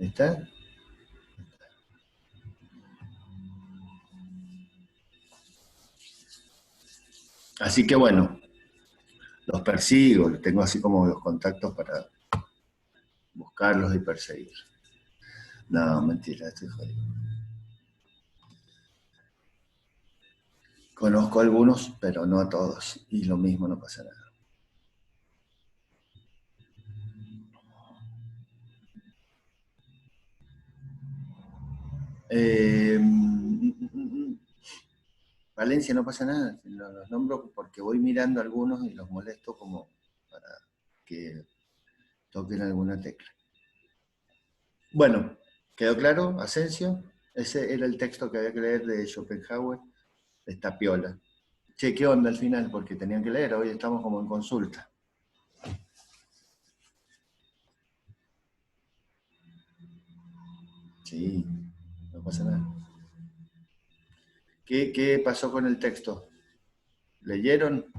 ¿Está? Así que bueno, los persigo, tengo así como los contactos para buscarlos y perseguir. No, mentira, estoy jodido. Conozco a algunos, pero no a todos. Y lo mismo, no pasa nada. Valencia no pasa nada, los nombro porque voy mirando algunos y los molesto como para que toquen alguna tecla. Bueno, ¿quedó claro, Asensio? Ese era el texto que había que leer de Schopenhauer, de esta piola. Che, ¿qué onda al final? Porque tenían que leer, hoy estamos como en consulta. Sí, no pasa nada. ¿Qué pasó con el texto? ¿Leyeron?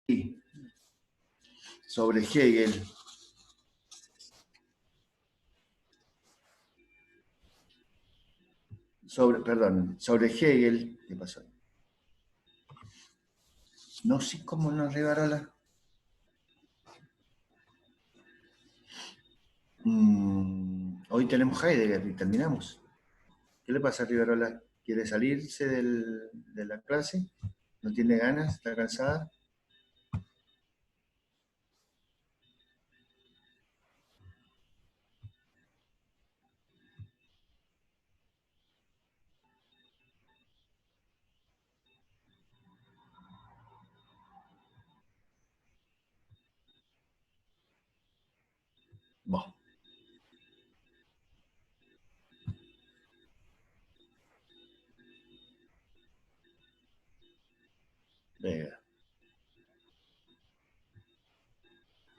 Sí, sobre Hegel. Sobre Hegel. ¿Qué pasó? No sé cómo nos Rivarola. Hoy tenemos Heidegger y terminamos. ¿Qué le pasa a Rivarola? ¿Quiere salirse de la clase? ¿No tiene ganas? ¿Está cansada? Bueno, venga.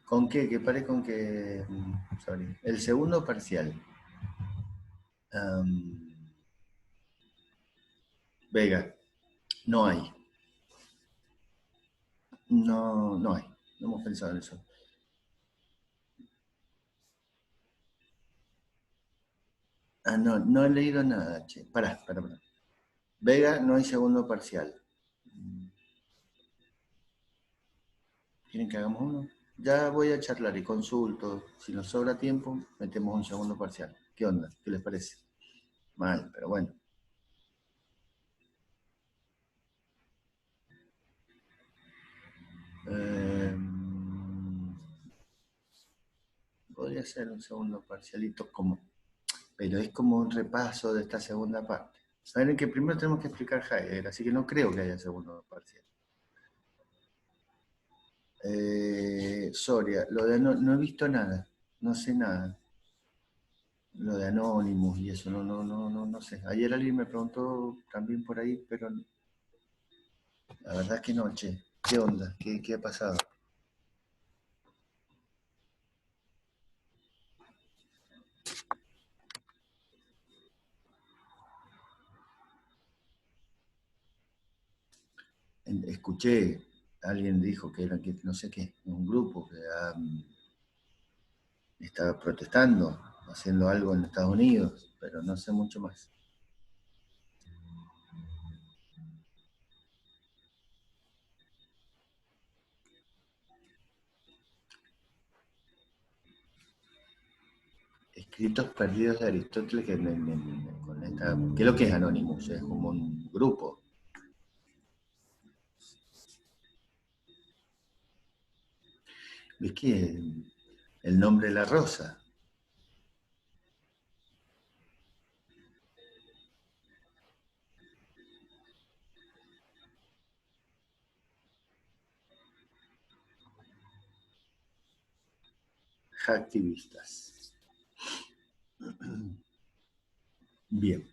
¿Con qué? ¿Qué pare con que? Sorry. El segundo parcial. Um, Vega. No hay. No, no hay. No hemos pensado en eso. Ah, no, no he leído nada, che. Pará. Vega, no hay segundo parcial. ¿Quieren que hagamos uno? Ya voy a charlar y consulto. Si nos sobra tiempo, metemos un segundo parcial. ¿Qué onda? ¿Qué les parece? Mal, pero bueno. Eh, Podría ser un segundo parcialito como, pero es como un repaso de esta segunda parte. Saben que primero tenemos que explicar Heidegger, así que no creo que haya segundo parcial. Soria, lo de no he visto nada, no sé nada. Lo de Anonymous y eso, no sé. Ayer alguien me preguntó también por ahí, pero la verdad es que no, che. ¿Qué onda? ¿Qué ha pasado? Escuché, alguien dijo que era que no sé qué, un grupo que estaba protestando, haciendo algo en Estados Unidos, pero no sé mucho más. Escritos perdidos de Aristóteles que con esta, ¿qué es lo que es Anonymous? Es como un grupo. ¿Ves que el nombre de la rosa? Activistas. Bien.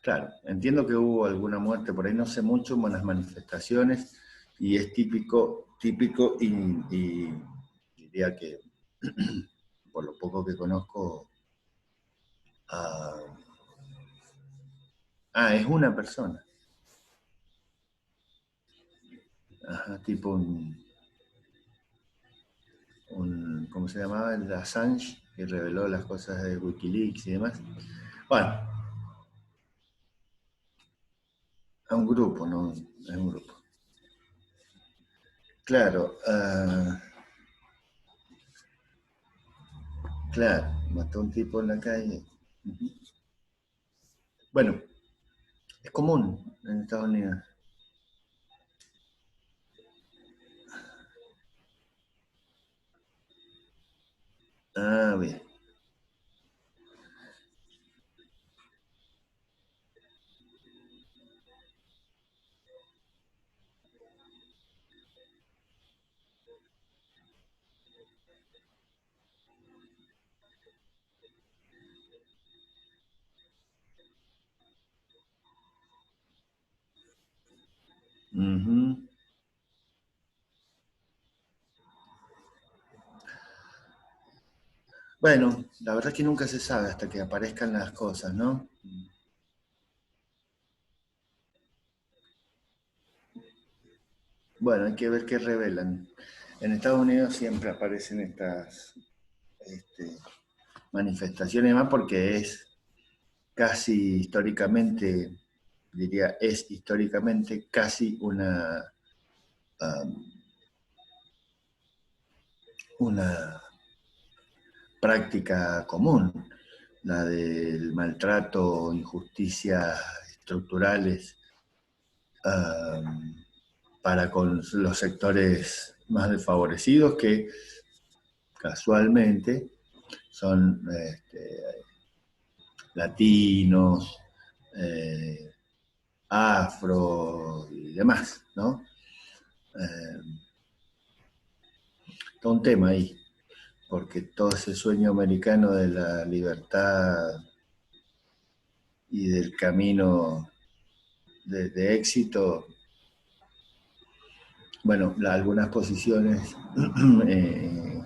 Claro, entiendo que hubo alguna muerte por ahí, no sé mucho, en las manifestaciones, y es típico, y diría que por lo poco que conozco, a... es una persona. Ajá, tipo ¿cómo se llamaba? El Assange, que reveló las cosas de Wikileaks y demás. Bueno, a un grupo, ¿no? Es un grupo. Claro, claro, mató a un tipo en la calle. Uh-huh. Bueno, es común en Estados Unidos. Bien. Uh-huh. Bueno, la verdad es que nunca se sabe hasta que aparezcan las cosas, ¿no? Bueno, hay que ver qué revelan. En Estados Unidos siempre aparecen estas este, manifestaciones más porque es casi históricamente, diría, es históricamente casi um, una práctica común, la del maltrato, injusticias estructurales um, para con los sectores más desfavorecidos que casualmente son latinos, eh, afro y demás, ¿no? Eh, Todo un tema ahí, porque todo ese sueño americano de la libertad y del camino de éxito, bueno, algunas posiciones eh,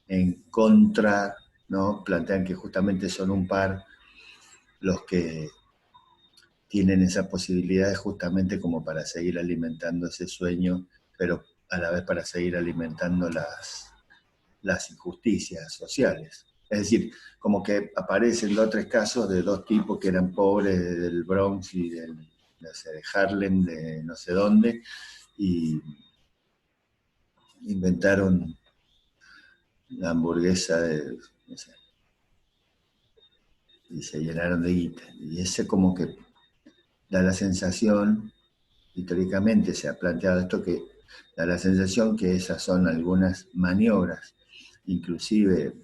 en contra, ¿no? Plantean que justamente son un par los que tienen esa posibilidad justamente como para seguir alimentando ese sueño, pero a la vez para seguir alimentando las injusticias sociales. Es decir, como que aparecen dos o tres casos de dos tipos que eran pobres del Bronx y no sé, de Harlem, de no sé dónde, y inventaron la hamburguesa de, no sé, y se llenaron de guita. Y ese como que da la sensación, históricamente se ha planteado esto, que da la sensación que esas son algunas maniobras, inclusive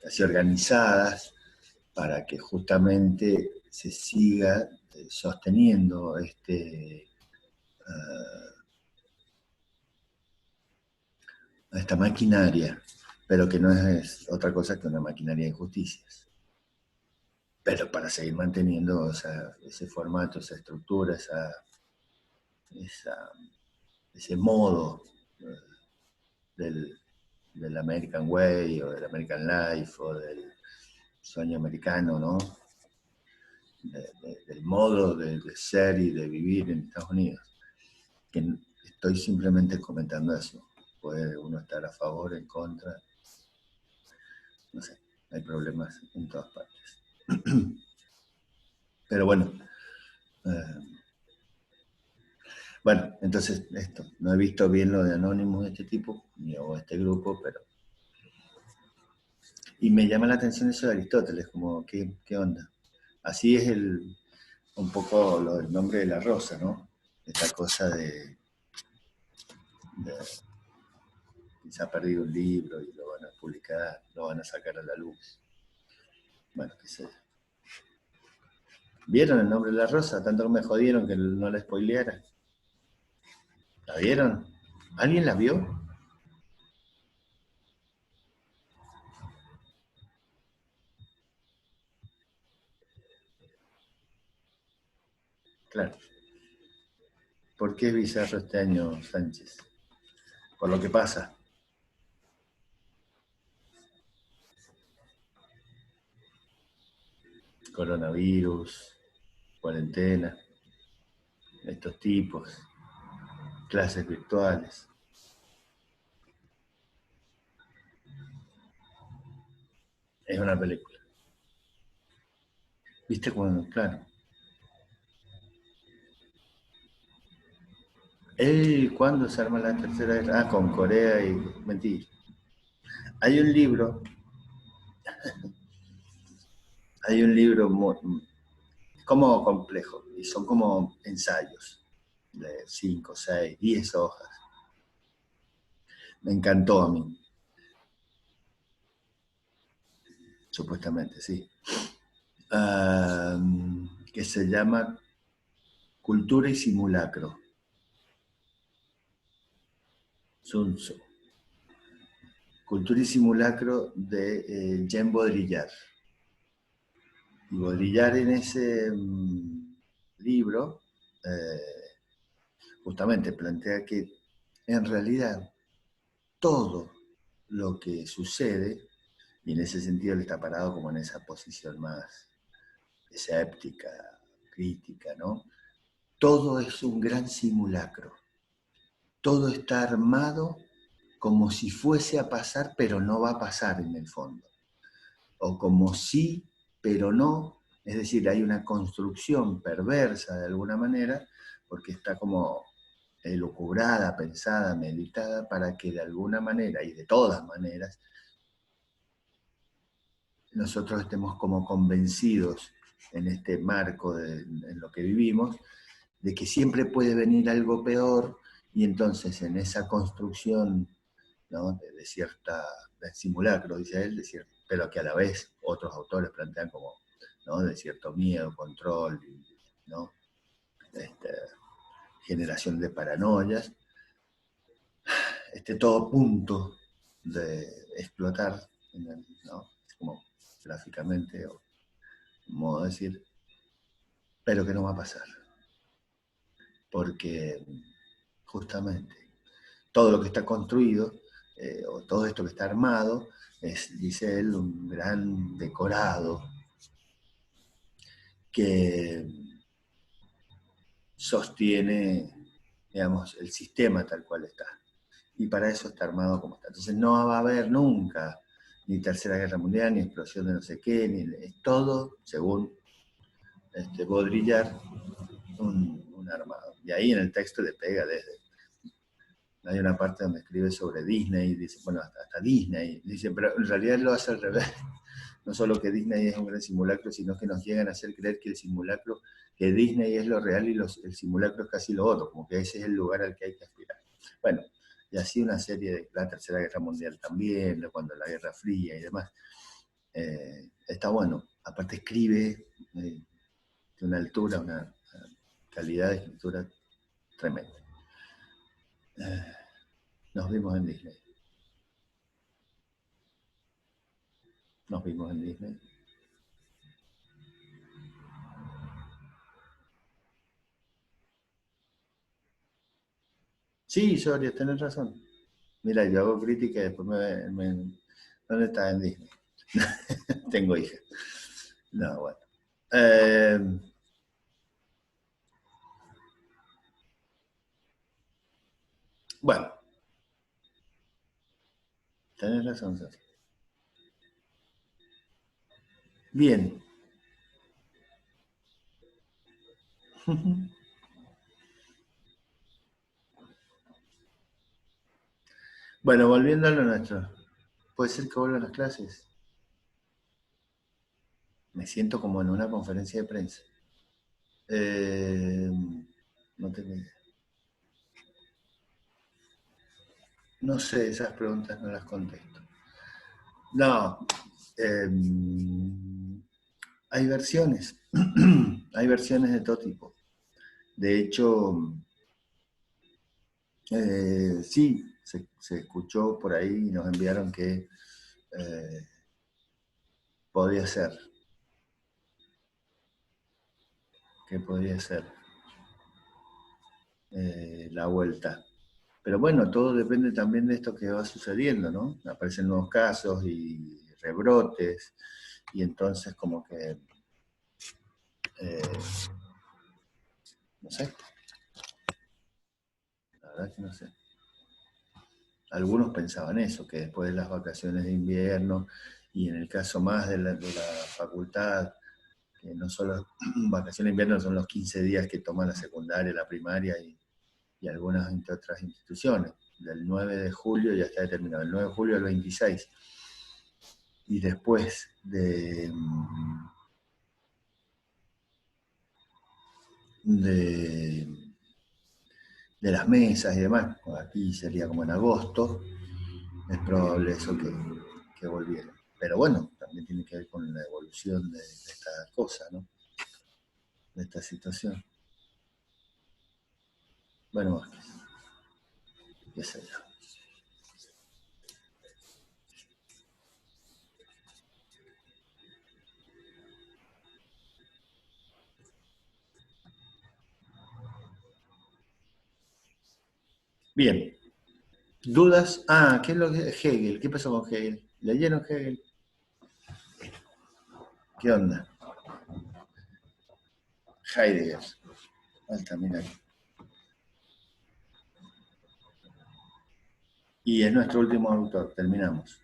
casi organizadas, para que justamente se siga sosteniendo esta maquinaria, pero que no es otra cosa que una maquinaria de injusticias. Pero para seguir manteniendo, o sea, ese formato, esa estructura, esa, ese modo del, del American Way o del American Life o del sueño americano, ¿no? Del modo de ser y de vivir en Estados Unidos. Que estoy simplemente comentando eso. Puede uno estar a favor, en contra, no sé, hay problemas en todas partes. Pero bueno, eh, bueno, entonces esto, no he visto bien lo de Anonymous de este tipo, ni o este grupo, pero... Y me llama la atención eso de Aristóteles, como, ¿qué onda? Así es un poco el nombre de la rosa, ¿no? Esta cosa de que se ha perdido un libro y lo van a publicar, lo van a sacar a la luz. Bueno, qué sé. ¿Vieron el nombre de la rosa? Tanto que me jodieron que no la spoileara. ¿La vieron? ¿Alguien la vio? Claro. ¿Por qué es bizarro este año, Sánchez? Por lo que pasa. coronavirus, cuarentena, estos tipos, clases virtuales. Es una película. ¿Viste cuando? Claro. ¿Cuándo se arma la tercera guerra? Ah, con Corea y... Mentira. Hay un libro, hay un libro como complejo, y son como ensayos de 5, 6, 10 hojas. Me encantó a mí, supuestamente, sí. Que se llama Cultura y Simulacro. Sun Tzu. Cultura y Simulacro de Jean Baudrillard. Y Baudrillard en ese libro justamente plantea que en realidad todo lo que sucede, y en ese sentido él está parado como en esa posición más escéptica, crítica, ¿no? Todo es un gran simulacro. Todo está armado como si fuese a pasar, pero no va a pasar en el fondo. O como sí, pero no. Es decir, hay una construcción perversa de alguna manera, porque está como elucubrada, pensada, meditada, para que de alguna manera, y de todas maneras, nosotros estemos como convencidos en este marco en lo que vivimos, de que siempre puede venir algo peor, y entonces en esa construcción, ¿no?, de cierta, de simulacro, dice él, pero que a la vez otros autores plantean como, ¿no?, de cierto miedo, control, ¿no?, este, generación de paranoias, todo punto de explotar, ¿no?, como gráficamente, o modo de decir, pero que no va a pasar, porque justamente todo lo que está construido, o todo esto que está armado, es, dice él, un gran decorado que sostiene, digamos, el sistema tal cual está. Y para eso está armado como está. Entonces no va a haber nunca ni Tercera Guerra Mundial, ni explosión de no sé qué, ni es todo, según Baudrillard, un armado. Y ahí en el texto le pega desde... Hay una parte donde escribe sobre Disney, dice, bueno, hasta Disney, dice, pero en realidad lo hace al revés. No solo que Disney es un gran simulacro, sino que nos llegan a hacer creer que el simulacro, que Disney es lo real y el simulacro es casi lo otro, como que ese es el lugar al que hay que aspirar. Bueno, y así una serie de la Tercera Guerra Mundial también, de cuando la Guerra Fría y demás. Está bueno. Aparte escribe de una altura, una calidad de escritura tremenda. Nos vimos en Disney. Nos vimos en Disney. Sí, Soria, tenés razón. Mira, yo hago crítica y después ¿dónde está en Disney? Tengo hija. No, bueno. Eh, bueno, tenés razón, Soria. Bien. Bueno, volviendo a lo nuestro. ¿Puede ser que vuelvan las clases? Me siento como en una conferencia de prensa. Eh, no tengo idea. No sé, esas preguntas no las contesto. No, eh, hay versiones. Hay versiones de todo tipo. De hecho, sí, se escuchó por ahí y nos enviaron que podía ser, que podía ser la vuelta. Pero bueno, todo depende también de esto que va sucediendo, ¿no? Aparecen nuevos casos y rebrotes, y entonces como que Eh, no sé, la verdad que no sé. Algunos pensaban eso, que después de las vacaciones de invierno, y en el caso más de la facultad, que no solo vacaciones de invierno son los 15 días que toma la secundaria, la primaria y algunas otras instituciones, del 9 de julio ya está determinado, el 9 de julio al 26. Y después de, de las mesas y demás, aquí sería como en agosto, es probable eso que volviera. Pero bueno, también tiene que ver con la evolución de esta cosa, ¿no? De esta situación. Bueno, qué sé yo. Bien, ¿dudas? Ah, ¿qué es lo que Hegel? ¿Qué pasó con Hegel? ¿Leyeron Hegel? ¿Qué onda? Heidegger. Alta, mira. Y es nuestro último autor, terminamos.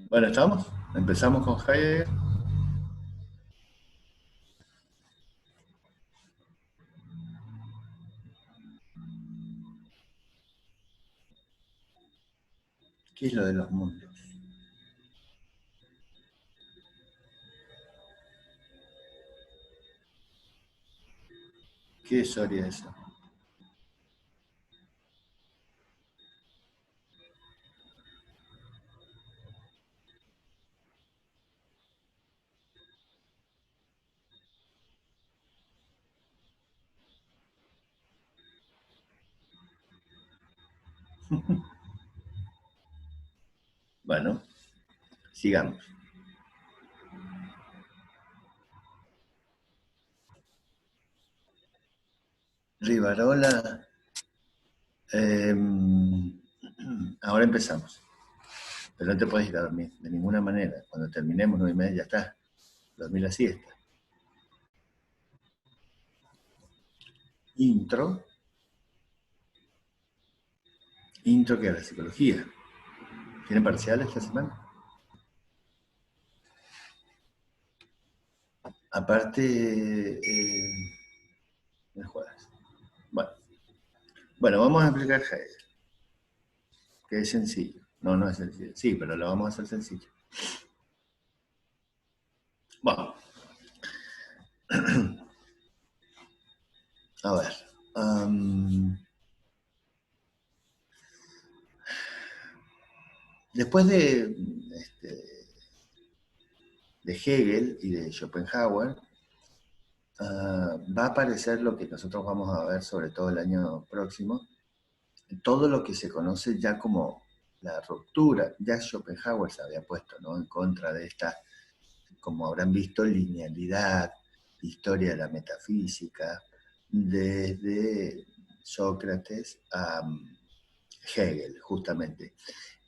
Bueno, ¿estamos? Empezamos con Heidegger. ¿Qué es lo de los mundos? ¿Qué historia es esa? Bueno, sigamos. Rivarola. eh, ahora empezamos. Pero no te puedes ir a dormir, de ninguna manera. Cuando terminemos 9:30 ya está. Dormir la siesta. Intro. Intro que es la psicología. ¿Tiene parciales esta semana? Aparte, el jueves. Bueno, bueno, vamos a explicar Heidegger, que es sencillo. No, no es sencillo. Sí, pero lo vamos a hacer sencillo. Bueno, a ver. um, después de Hegel y de Schopenhauer, va a aparecer lo que nosotros vamos a ver sobre todo el año próximo, todo lo que se conoce ya como la ruptura. Ya Schopenhauer se había puesto, ¿no?, en contra de esta, como habrán visto, linealidad, historia de la metafísica, desde Sócrates a Hegel, justamente,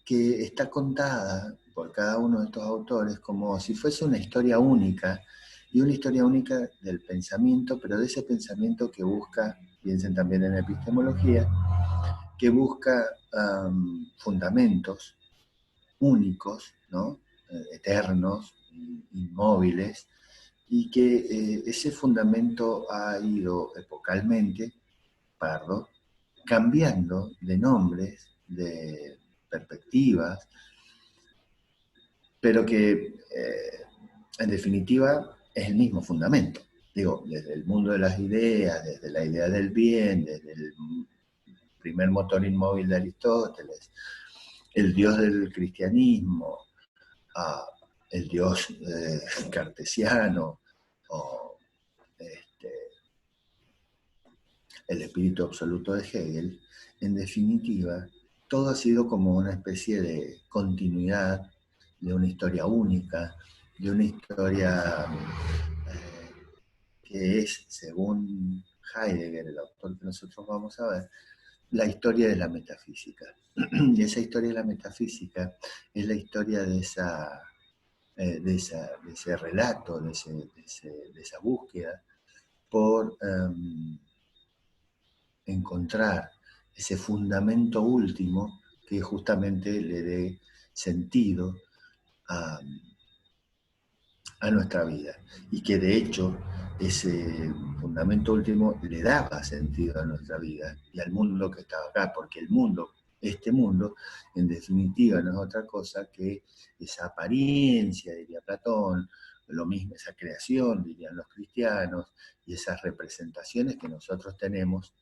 que está contada por cada uno de estos autores como si fuese una historia única, y una historia única del pensamiento, pero de ese pensamiento que busca, piensen también en epistemología, que busca fundamentos únicos, ¿no?, eternos, inmóviles, y que ese fundamento ha ido epocalmente, Pardo, cambiando de nombres, de perspectivas, pero que en definitiva es el mismo fundamento. Digo, desde el mundo de las ideas, desde la idea del bien, desde el primer motor inmóvil de Aristóteles, el Dios del cristianismo, a el Dios cartesiano, o este, el espíritu absoluto de Hegel. En definitiva, todo ha sido como una especie de continuidad de una historia única, de una historia que es, según Heidegger, el autor que nosotros vamos a ver, la historia de la metafísica. Y esa historia de la metafísica es la historia de ese relato, de esa búsqueda por encontrar ese fundamento último que justamente le dé sentido a, a nuestra vida. Y que de hecho ese fundamento último le daba sentido a nuestra vida y al mundo que estaba acá, porque el mundo, este mundo, en definitiva no es otra cosa que esa apariencia, diría Platón, lo mismo, esa creación, dirían los cristianos, y esas representaciones que nosotros tenemos,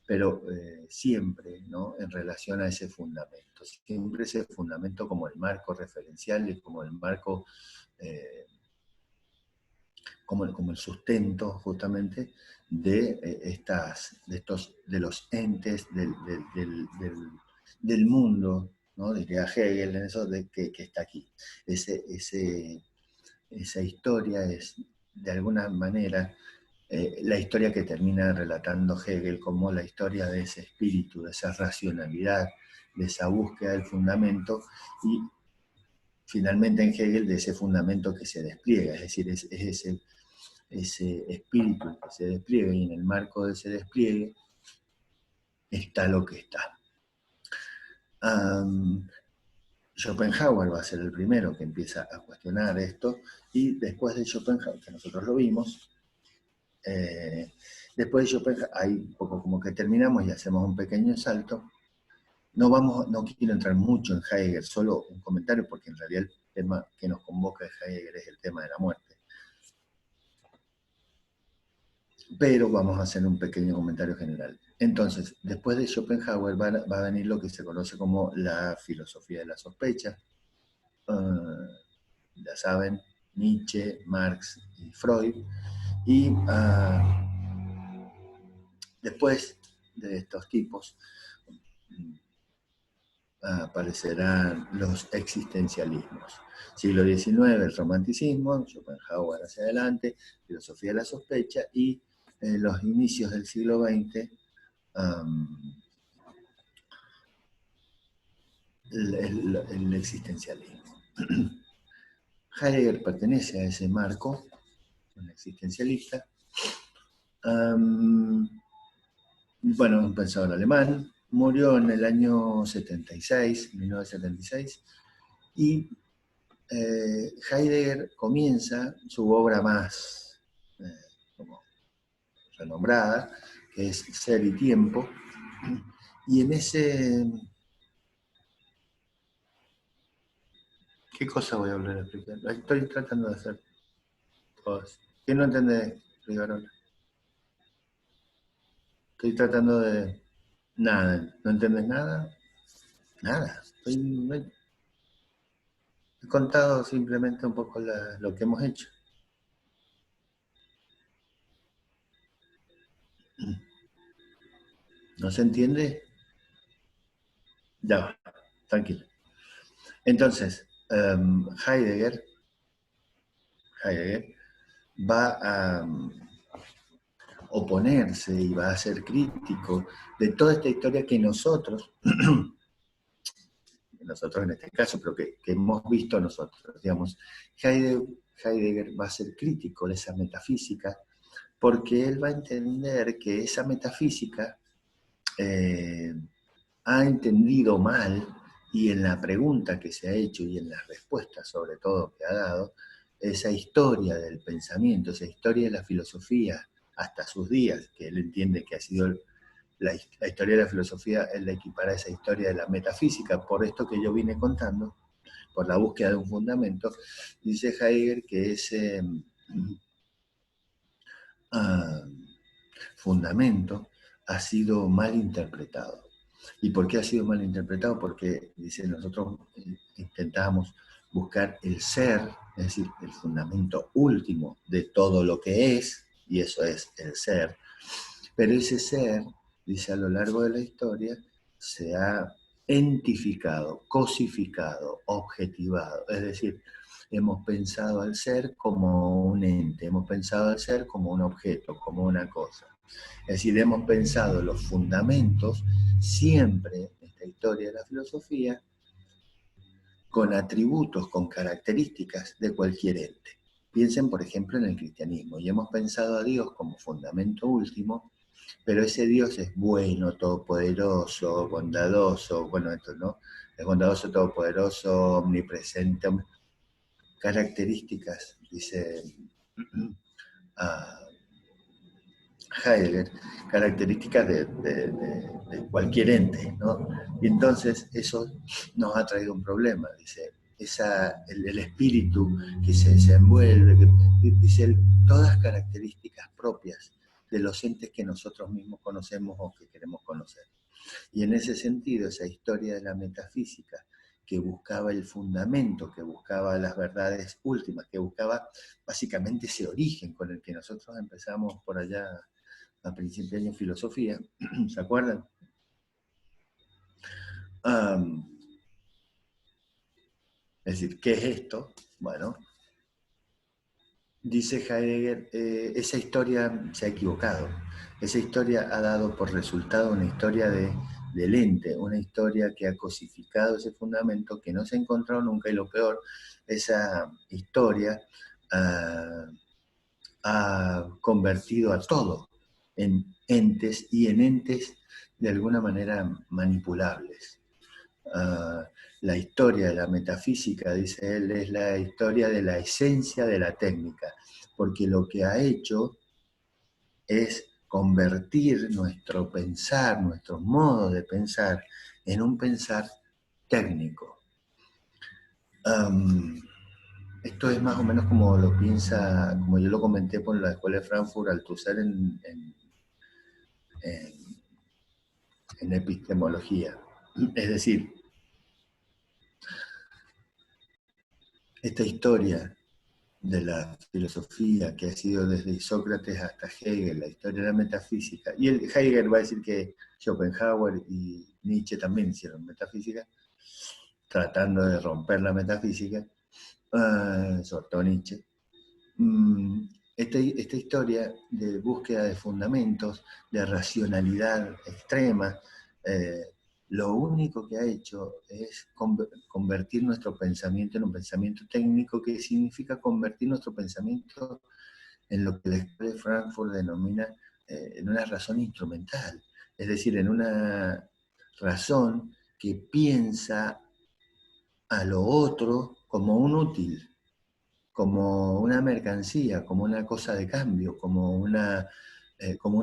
pero siempre, ¿no?, en relación a ese fundamento. Siempre ese fundamento como el marco referencial y como el marco, como el sustento justamente de los entes del mundo, ¿no?, diría Hegel en eso, que está aquí. Esa historia es, de alguna manera, la historia que termina relatando Hegel como la historia de ese espíritu, de esa racionalidad, de esa búsqueda del fundamento, y finalmente en Hegel de ese fundamento que se despliega, es decir, es ese espíritu que se despliega, y en el marco de ese despliegue está lo que está. Schopenhauer va a ser el primero que empieza a cuestionar esto, y después de Schopenhauer, que nosotros lo vimos, después de Schopenhauer, ahí un poco como que terminamos y hacemos un pequeño salto. No quiero entrar mucho en Heidegger, solo un comentario, porque en realidad el tema que nos convoca de Heidegger es el tema de la muerte. Pero vamos a hacer un pequeño comentario general. Entonces, después de Schopenhauer va a venir lo que se conoce como la filosofía de la sospecha. Ya saben, Nietzsche, Marx y Freud. Y después de estos tipos aparecerán los existencialismos. Siglo XIX, el romanticismo, Schopenhauer hacia adelante, filosofía de la sospecha, y los inicios del siglo XX, el existencialismo. Heidegger pertenece a ese marco, un existencialista. Bueno, un pensador alemán, murió en el año 76, 1976, y Heidegger comienza su obra más como renombrada, que es Ser y Tiempo, y en ese... ¿Qué cosa voy a volver a explicar? Estoy tratando de hacer cosas. ¿Qué no entendés, Rivarola? Estoy tratando de... Nada, ¿no entendés nada? Nada. He contado simplemente un poco lo que hemos hecho. ¿No se entiende? Ya, tranquilo. Entonces, Heidegger va a oponerse y va a ser crítico de toda esta historia que nosotros en este caso, pero que hemos visto nosotros, digamos. Heidegger va a ser crítico de esa metafísica, porque él va a entender que esa metafísica ha entendido mal, y en la pregunta que se ha hecho y en las respuestas sobre todo que ha dado, esa historia del pensamiento, esa historia de la filosofía hasta sus días, que él entiende que ha sido la historia de la filosofía, él la equipara a esa historia de la metafísica, por esto que yo vine contando, por la búsqueda de un fundamento. Dice Heidegger que ese fundamento ha sido mal interpretado. ¿Y por qué ha sido mal interpretado? Porque, dice, nosotros intentábamos buscar el ser, es decir, el fundamento último de todo lo que es, y eso es el ser, pero ese ser, dice, a lo largo de la historia se ha entificado, cosificado, objetivado, es decir, hemos pensado al ser como un ente, hemos pensado al ser como un objeto, como una cosa. Es decir, hemos pensado los fundamentos siempre en esta historia de la filosofía con atributos, con características de cualquier ente. Piensen, por ejemplo, en el cristianismo, y hemos pensado a Dios como fundamento último, pero ese Dios es bueno, todopoderoso, bondadoso, bueno, esto no, es bondadoso, todopoderoso, omnipresente, características, dice Heidegger, características de cualquier ente, ¿no? Y entonces eso nos ha traído un problema, dice, el espíritu que se desenvuelve, dice, todas características propias de los entes que nosotros mismos conocemos o que queremos conocer. Y en ese sentido, esa historia de la metafísica, que buscaba el fundamento, que buscaba las verdades últimas, que buscaba básicamente ese origen con el que nosotros empezamos por allá a principios de año en filosofía, ¿se acuerdan? Um, es decir, ¿qué es esto? Bueno, dice Heidegger, esa historia se ha equivocado. Esa historia ha dado por resultado una historia del ente, una historia que ha cosificado ese fundamento que no se ha encontrado nunca, y lo peor, esa historia ha convertido a todo en entes y en entes de alguna manera manipulables. La historia de la metafísica, dice él, es la historia de la esencia de la técnica, porque lo que ha hecho es convertir nuestro pensar, nuestro modo de pensar, en un pensar técnico. Esto es más o menos como lo piensa, como yo lo comenté por la Escuela de Frankfurt Althusser en, en epistemología. Es decir, esta historia de la filosofía que ha sido desde Sócrates hasta Hegel, la historia de la metafísica, y Heidegger va a decir que Schopenhauer y Nietzsche también hicieron metafísica, tratando de romper la metafísica, sobre todo Nietzsche. Esta historia de búsqueda de fundamentos, de racionalidad extrema, lo único que ha hecho es convertir nuestro pensamiento en un pensamiento técnico, que significa convertir nuestro pensamiento en lo que la Escuela de Frankfurt denomina en una razón instrumental, es decir, en una razón que piensa a lo otro como un útil, como una mercancía, como una cosa de cambio, como un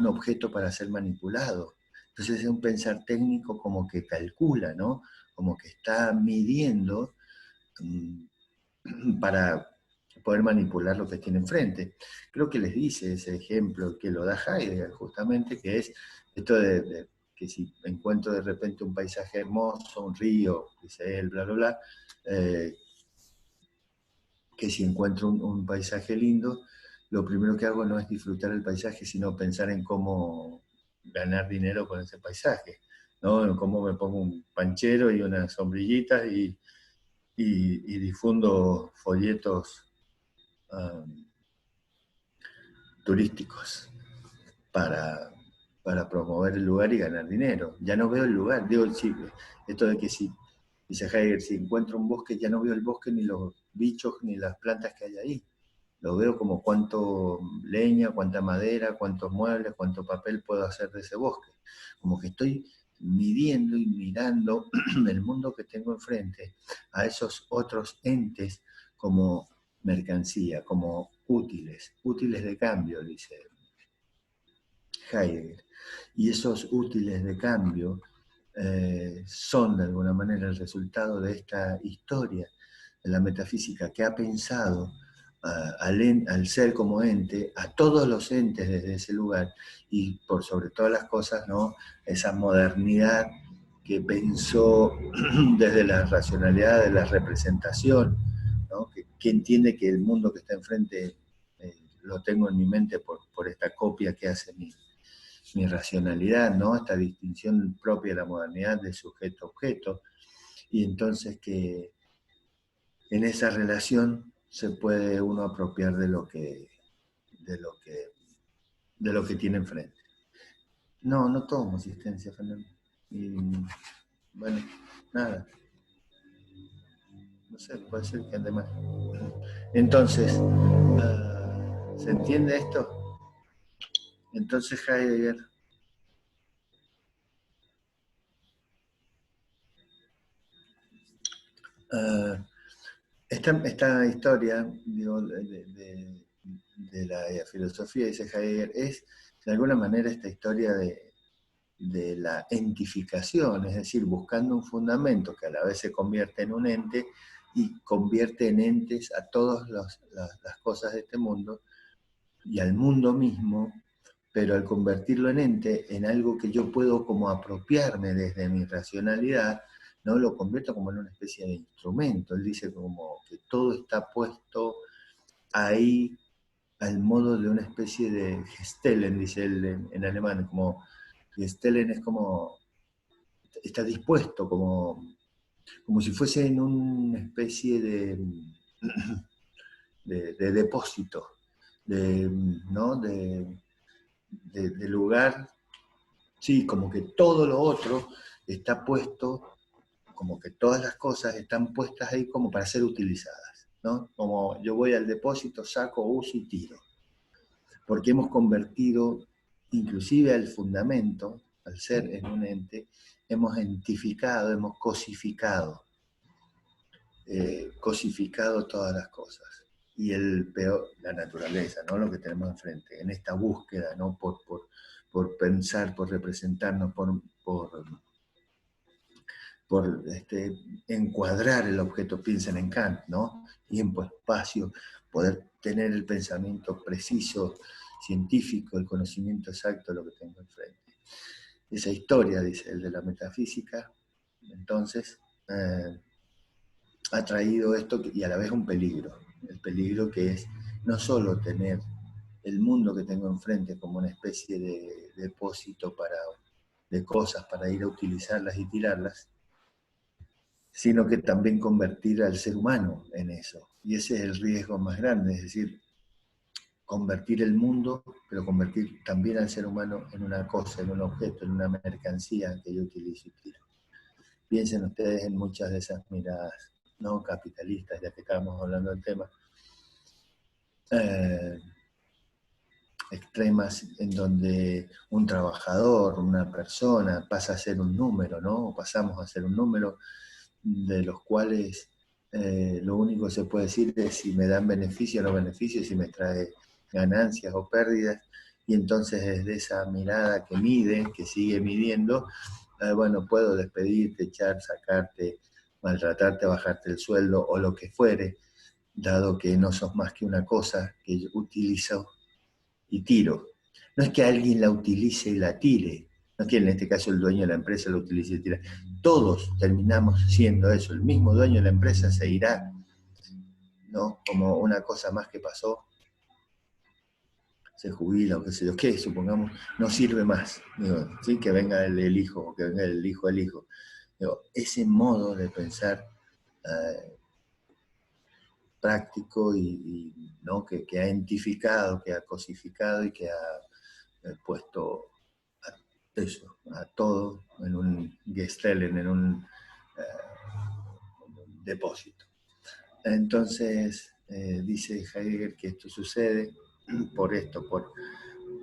objeto para ser manipulado. Entonces es un pensar técnico como que calcula, ¿no? Como que está midiendo para poder manipular lo que tiene enfrente. Creo que les dice ese ejemplo que lo da Heidegger, justamente, que es esto de que si encuentro de repente un paisaje hermoso, un río, dice él, bla, bla, bla, que si encuentro un paisaje lindo, lo primero que hago no es disfrutar el paisaje, sino pensar en cómo ganar dinero con ese paisaje, ¿no? En cómo me pongo un panchero y unas sombrillitas y difundo folletos turísticos para, para promover el lugar y ganar dinero. Ya no veo el lugar. Digo, sí, esto de que si, dice Heidegger, si encuentro un bosque, ya no veo el bosque ni los bichos ni las plantas que hay ahí. Lo veo como cuánto leña, cuánta madera, cuántos muebles, cuánto papel puedo hacer de ese bosque. Como que estoy midiendo y mirando el mundo que tengo enfrente a esos otros entes como mercancía, como útiles, útiles de cambio, dice Heidegger. Y esos útiles de cambio son de alguna manera el resultado de esta historia de la metafísica que ha pensado al ser como ente, a todos los entes desde ese lugar, y por sobre todas las cosas, ¿no? Esa modernidad que pensó desde la racionalidad de la representación, ¿no? Que entiende que el mundo que está enfrente lo tengo en mi mente por esta copia que hace mi racionalidad, ¿no? Esta distinción propia de la modernidad de sujeto-objeto, y entonces que en esa relación se puede uno apropiar de lo que tiene enfrente. No, no tomo asistencia, Fernando. Y bueno, nada, no sé, puede ser que ande mal. Entonces, ¿se entiende esto? Entonces Heidegger, ah, esta historia, digo, de la filosofía, dice Heidegger, es de alguna manera esta historia de la entificación, es decir, buscando un fundamento que a la vez se convierte en un ente y convierte en entes a todas las cosas de este mundo y al mundo mismo, pero al convertirlo en ente, en algo que yo puedo como apropiarme desde mi racionalidad, no lo convierto como en una especie de instrumento. Él dice como que todo está puesto ahí al modo de una especie de Gestellen, dice él en alemán, como Gestellen es como, está dispuesto, como si fuese en una especie de depósito, ¿no? De lugar, sí, como que todo lo otro está puesto, como que todas las cosas están puestas ahí como para ser utilizadas, ¿no? Como yo voy al depósito, saco, uso y tiro. Porque hemos convertido inclusive al fundamento, al ser en un ente, hemos entificado, hemos cosificado todas las cosas. Y el peor, la naturaleza, ¿no? Lo que tenemos enfrente, en esta búsqueda, ¿no? Por pensar, por representarnos, por encuadrar el objeto, piensen en Kant, ¿no? Tiempo, espacio, poder tener el pensamiento preciso, científico, el conocimiento exacto de lo que tengo enfrente. Esa historia, dice el de la metafísica, entonces, ha traído esto y a la vez un peligro. El peligro que es no solo tener el mundo que tengo enfrente como una especie de depósito de cosas para ir a utilizarlas y tirarlas, sino que también convertir al ser humano en eso. Y ese es el riesgo más grande, es decir, convertir el mundo, pero convertir también al ser humano en una cosa, en un objeto, en una mercancía que yo utilizo y tiro. Piensen ustedes en muchas de esas miradas no capitalistas, ya que estábamos hablando del tema, eh, extremas en donde un trabajador, una persona pasa a ser un número, ¿no? O pasamos a ser un número de los cuales lo único que se puede decir es si me dan beneficio o no beneficio, si me trae ganancias o pérdidas, y entonces desde esa mirada que mide, que sigue midiendo, bueno, puedo despedirte, echar, sacarte, maltratarte, bajarte el sueldo o lo que fuere, dado que no sos más que una cosa que yo utilizo y tiro. No es que alguien la utilice y la tire, no es que en este caso el dueño de la empresa la utilice y tire. Todos terminamos siendo eso. El mismo dueño de la empresa se irá, ¿no? Como una cosa más que pasó, se jubila o qué sé yo, qué, supongamos, no sirve más. Digo, ¿sí? Que venga el hijo, que venga el hijo del hijo. Digo, ese modo de pensar práctico ¿no? que ha identificado, que ha cosificado y que ha puesto a eso, a todo en un Gestellen, en un depósito. Entonces, dice Heidegger que esto sucede por esto,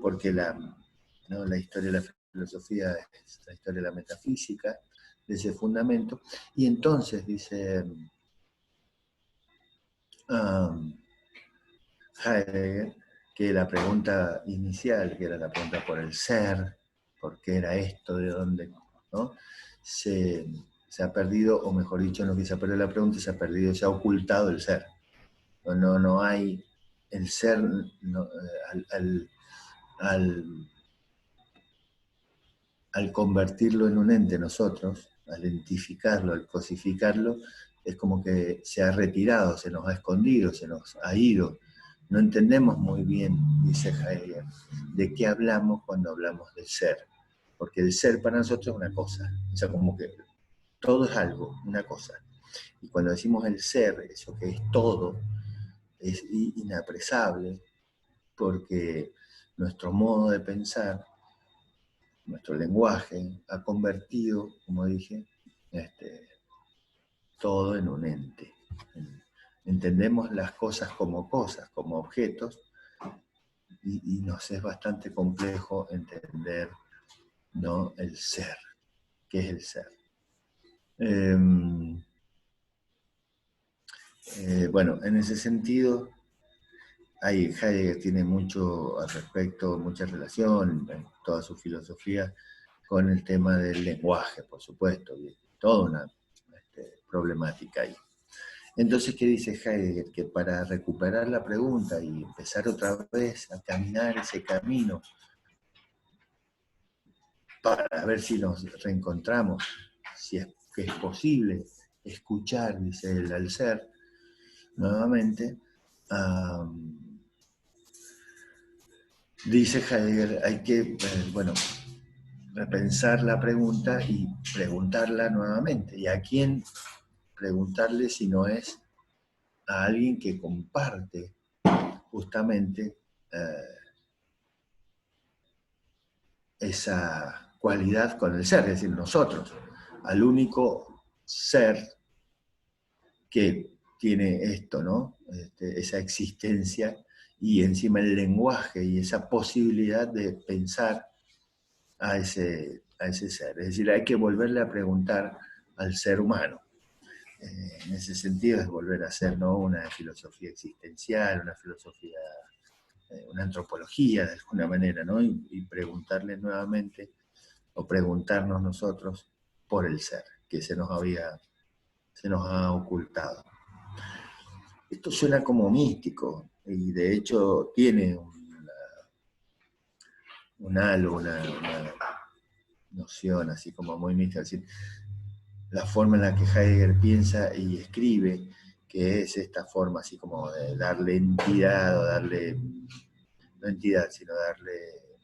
porque ¿no? La historia de la filosofía es la historia de la metafísica, de ese fundamento, y entonces dice um, Heidegger que la pregunta inicial, que era la pregunta por el ser, por qué era esto, de dónde, ¿no? Se ha perdido, o mejor dicho, no que se ha perdido la pregunta, se ha perdido, se ha ocultado el ser. No hay el ser no, al, al convertirlo en un ente nosotros, al identificarlo, al cosificarlo, es como que se ha retirado, se nos ha escondido, se nos ha ido. No entendemos muy bien, dice Heidegger, de qué hablamos cuando hablamos del ser. Porque el ser para nosotros es una cosa, o sea, como que todo es algo, una cosa. Y cuando decimos el ser, eso que es todo, es inapresable, porque nuestro modo de pensar nuestro lenguaje ha convertido, como dije, todo en un ente. Entendemos las cosas, como objetos, y nos es bastante complejo entender, ¿no?, el ser. ¿Qué es el ser? Bueno, en ese sentido, Heidegger tiene mucho al respecto, mucha relación en toda su filosofía con el tema del lenguaje, por supuesto, y toda una problemática ahí. Entonces, ¿qué dice Heidegger? Que para recuperar la pregunta y empezar otra vez a caminar ese camino, para ver si nos reencontramos, si es que es posible escuchar, dice él, al ser, nuevamente, dice Heidegger, hay que, bueno, repensar la pregunta y preguntarla nuevamente. ¿Y a quién preguntarle si no es a alguien que comparte justamente esa cualidad con el ser, es decir, nosotros, al único ser que tiene esto, ¿no? Esa existencia y encima el lenguaje y esa posibilidad de pensar a ese ser. Es decir, hay que volverle a preguntar al ser humano. En ese sentido es volver a hacer, ¿no?, una filosofía existencial, una filosofía, una antropología de alguna manera, ¿no? Y preguntarle nuevamente, o preguntarnos nosotros por el ser, que se nos ha ocultado. Esto suena como místico, y de hecho tiene un halo, una noción así como muy mística, es decir, la forma en la que Heidegger piensa y escribe, que es esta forma así como de darle entidad, o darle, no entidad, sino darle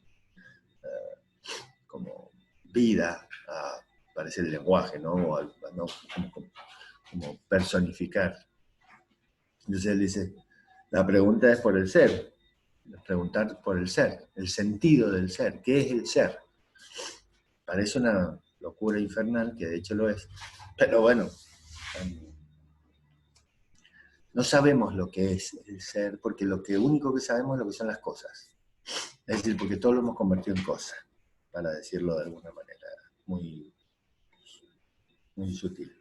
como vida a, parece el lenguaje, ¿no? ¿No? Como personificar. Entonces él dice, la pregunta es por el ser, preguntar por el ser, el sentido del ser, ¿qué es el ser? Parece una locura infernal, que de hecho lo es, pero bueno, no sabemos lo que es el ser, porque lo único que sabemos es lo que son las cosas. Es decir, porque todo lo hemos convertido en cosas, para decirlo de alguna manera muy, muy sutil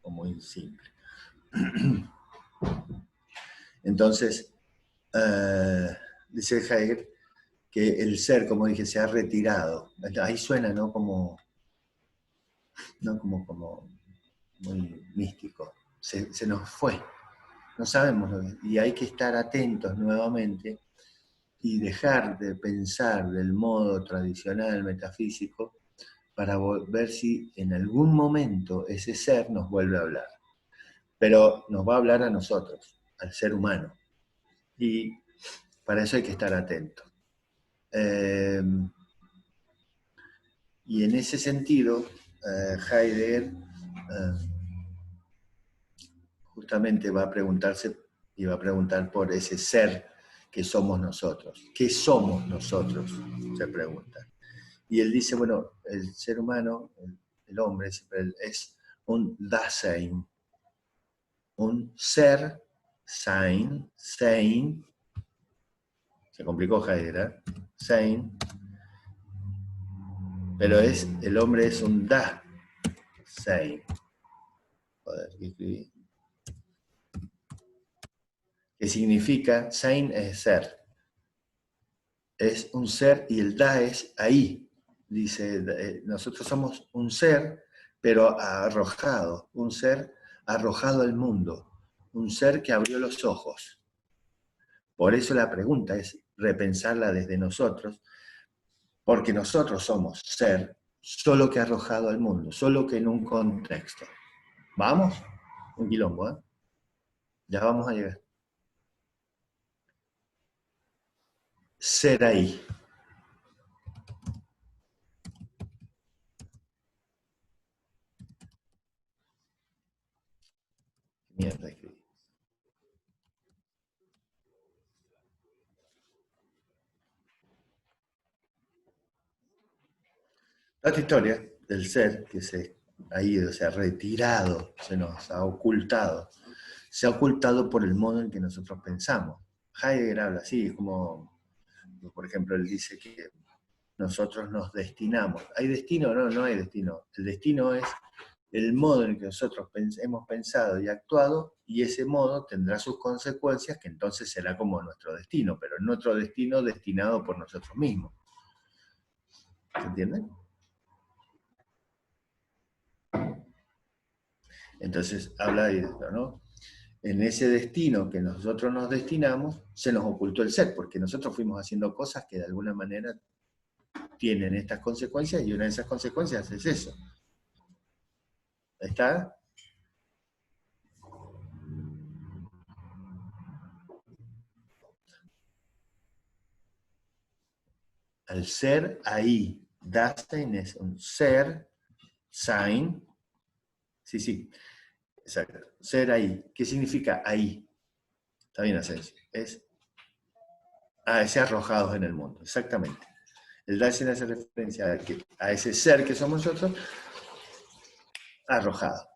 o muy simple. Entonces, dice Heidegger que el ser, como dije, se ha retirado. Ahí suena, ¿no? Como muy místico. Se nos fue. No sabemos lo que, y hay que estar atentos nuevamente y dejar de pensar del modo tradicional metafísico para ver si en algún momento ese ser nos vuelve a hablar. Pero nos va a hablar a nosotros, al ser humano. Y para eso hay que estar atentos. Y en ese sentido, Heidegger justamente va a preguntarse y va a preguntar por ese ser que somos nosotros. ¿Qué somos nosotros? Se pregunta. Y él dice, bueno, el ser humano, el hombre, es un Dasein, un ser, sein, se complicó Heidegger, sein, pero el hombre es un Dasein. Joder, ¿qué escribí? Que significa, sein es ser, es un ser y el da es ahí. Dice, nosotros somos un ser, pero arrojado, un ser arrojado al mundo, un ser que abrió los ojos. Por eso la pregunta es repensarla desde nosotros, porque nosotros somos ser, solo que arrojado al mundo, solo que en un contexto. ¿Vamos? Un quilombo, ¿eh? Ya vamos a llegar. Ser ahí. Mierda, escribí. esta historia del ser que se ha ido, se ha retirado, se nos ha ocultado, se ha ocultado por el modo en que nosotros pensamos. Heidegger habla así, como, por ejemplo, él dice que nosotros nos destinamos. ¿Hay destino? No, no hay destino. El destino es el modo en que nosotros hemos pensado y actuado, y ese modo tendrá sus consecuencias, que entonces será como nuestro destino, pero nuestro destino destinado por nosotros mismos. ¿Se entiende? Entonces habla de esto, ¿no? En ese destino que nosotros nos destinamos, se nos ocultó el ser, porque nosotros fuimos haciendo cosas que de alguna manera tienen estas consecuencias, y una de esas consecuencias es eso. ¿Está? Al ser ahí. Dasein es un ser, sein. Sí, sí, exacto. Ser ahí. ¿Qué significa ahí? Está bien, Asensio. Es ese arrojados en el mundo, exactamente. El Dasein hace referencia a ese ser que somos nosotros, arrojado.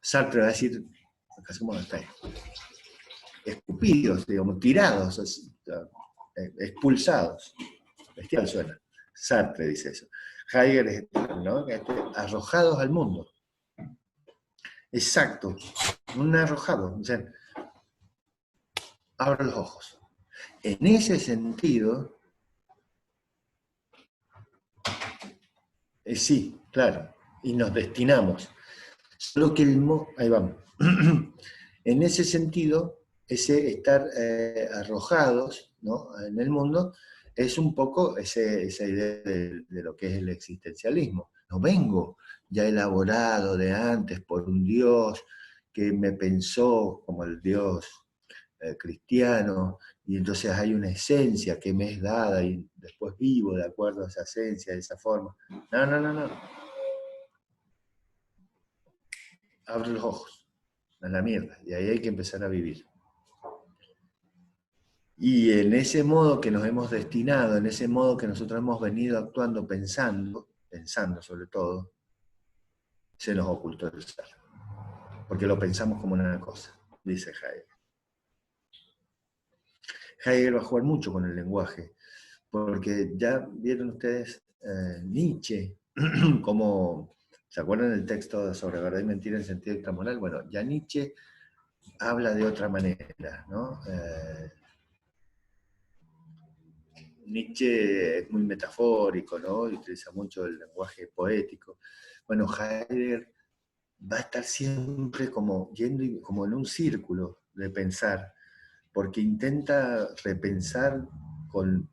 Sartre va a decir, casi como está ahí, escupidos, digamos, tirados, expulsados. Bestial suena. Sartre dice eso. Heidegger es, ¿no? Arrojados al mundo. Exacto. Un arrojado. O sea, abro los ojos. En ese sentido, sí, claro. Y nos destinamos. Solo que ahí vamos. En ese sentido, ese estar arrojados, ¿no?, en el mundo es un poco esa idea de lo que es el existencialismo. No vengo ya elaborado de antes por un Dios que me pensó como el Dios cristiano, y entonces hay una esencia que me es dada y después vivo de acuerdo a esa esencia, de esa forma. No, no, no, no. Abre los ojos a la mierda, y ahí hay que empezar a vivir. Y en ese modo que nos hemos destinado, en ese modo que nosotros hemos venido actuando, pensando sobre todo, se nos ocultó el ser. Porque lo pensamos como una cosa, dice Heidegger. Heidegger va a jugar mucho con el lenguaje, porque ya vieron ustedes Nietzsche, como, ¿se acuerdan del texto sobre verdad y mentira en sentido extramoral? Bueno, ya Nietzsche habla de otra manera, ¿no? Nietzsche es muy metafórico, ¿no? Y utiliza mucho el lenguaje poético. Bueno, Heidegger va a estar siempre como yendo como en un círculo de pensar, porque intenta repensar con,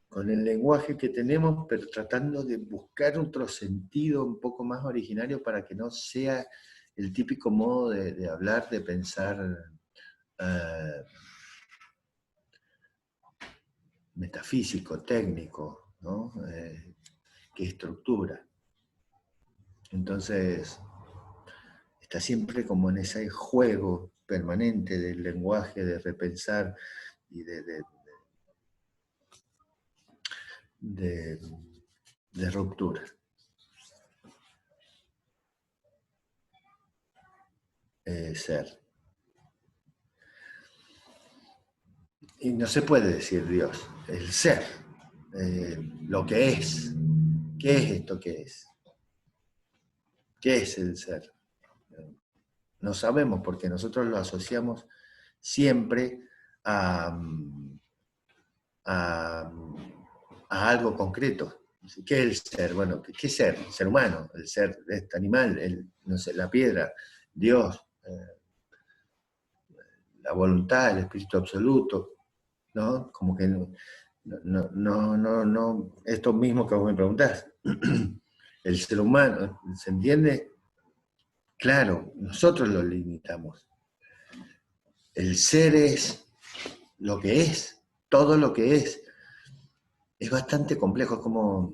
con el lenguaje que tenemos, pero tratando de buscar otro sentido un poco más originario para que no sea el típico modo de hablar, de pensar metafísico, técnico, ¿no? Que estructura. Entonces, está siempre como en ese juego permanente del lenguaje, de repensar y de ruptura. Ser. Y no se puede decir Dios, el ser, lo que es. ¿Qué es esto que es? ¿Qué es el ser? No sabemos porque nosotros lo asociamos siempre a, a, a algo concreto. ¿Qué es el ser? Bueno, ¿qué es ser? El ser humano, el ser de este animal, no sé, la piedra, Dios, la voluntad, el espíritu absoluto, ¿no? Como que no, esto mismo que vos me preguntás. El ser humano, ¿se entiende? Claro, nosotros lo limitamos. El ser es lo que es, todo lo que es. Es bastante complejo, es como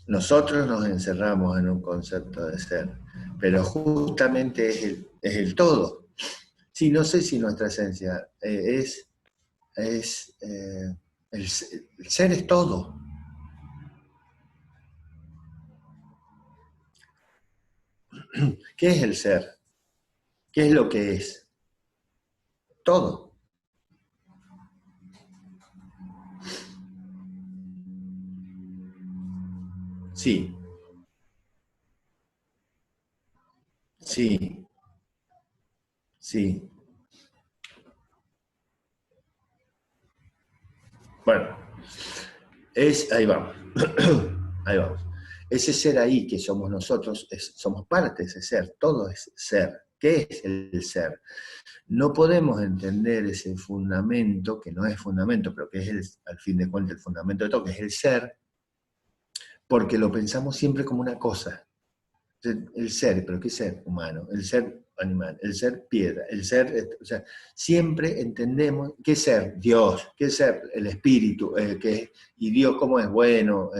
nosotros nos encerramos en un concepto de ser, pero justamente es el todo. Sí, no sé si nuestra esencia es el ser es todo. ¿Qué es el ser? ¿Qué es lo que es? Todo. Sí, sí, sí. Bueno, ahí vamos. Ahí vamos. Ese ser ahí que somos nosotros, somos parte de ese ser, todo es ser. ¿Qué es el ser? No podemos entender ese fundamento, que no es fundamento, pero que es al fin de cuentas el fundamento de todo, que es el ser, porque lo pensamos siempre como una cosa. El ser, pero ¿qué ser humano? El ser animal, el ser piedra, el ser, o sea, siempre entendemos qué ser Dios, qué ser el espíritu, y Dios cómo es bueno,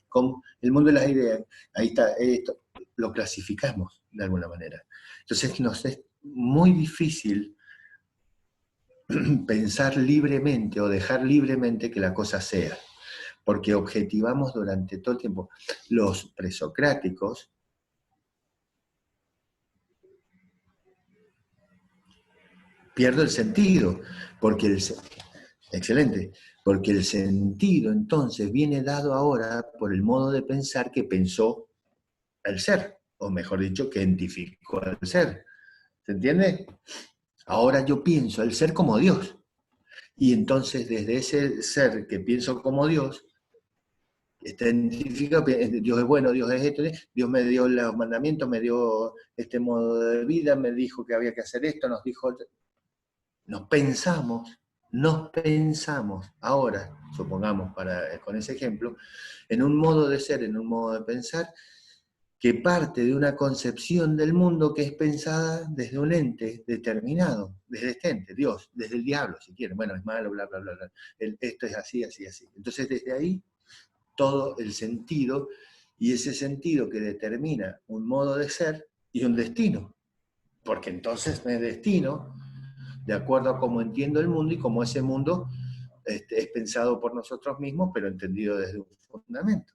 con el mundo de las ideas, ahí está, esto, lo clasificamos de alguna manera. Entonces nos es muy difícil pensar libremente o dejar libremente que la cosa sea, porque objetivamos durante todo el tiempo. Los presocráticos pierdo el sentido, porque excelente, porque el sentido entonces viene dado ahora por el modo de pensar que pensó el ser, o mejor dicho, que identificó al ser. ¿Se entiende? Ahora yo pienso el ser como Dios. Y entonces desde ese ser que pienso como Dios, está identificado, Dios es bueno, Dios es esto, Dios me dio los mandamientos, me dio este modo de vida, me dijo que había que hacer esto, nos dijo, nos pensamos ahora, supongamos con ese ejemplo, en un modo de ser, en un modo de pensar, que parte de una concepción del mundo que es pensada desde un ente determinado, desde este ente, Dios, desde el diablo, si quieren, bueno, es malo, bla, bla, bla, bla. Esto es así, así, así. Entonces, desde ahí, todo el sentido, y ese sentido que determina un modo de ser y un destino, porque entonces me destino de acuerdo a cómo entiendo el mundo y cómo ese mundo es pensado por nosotros mismos, pero entendido desde un fundamento.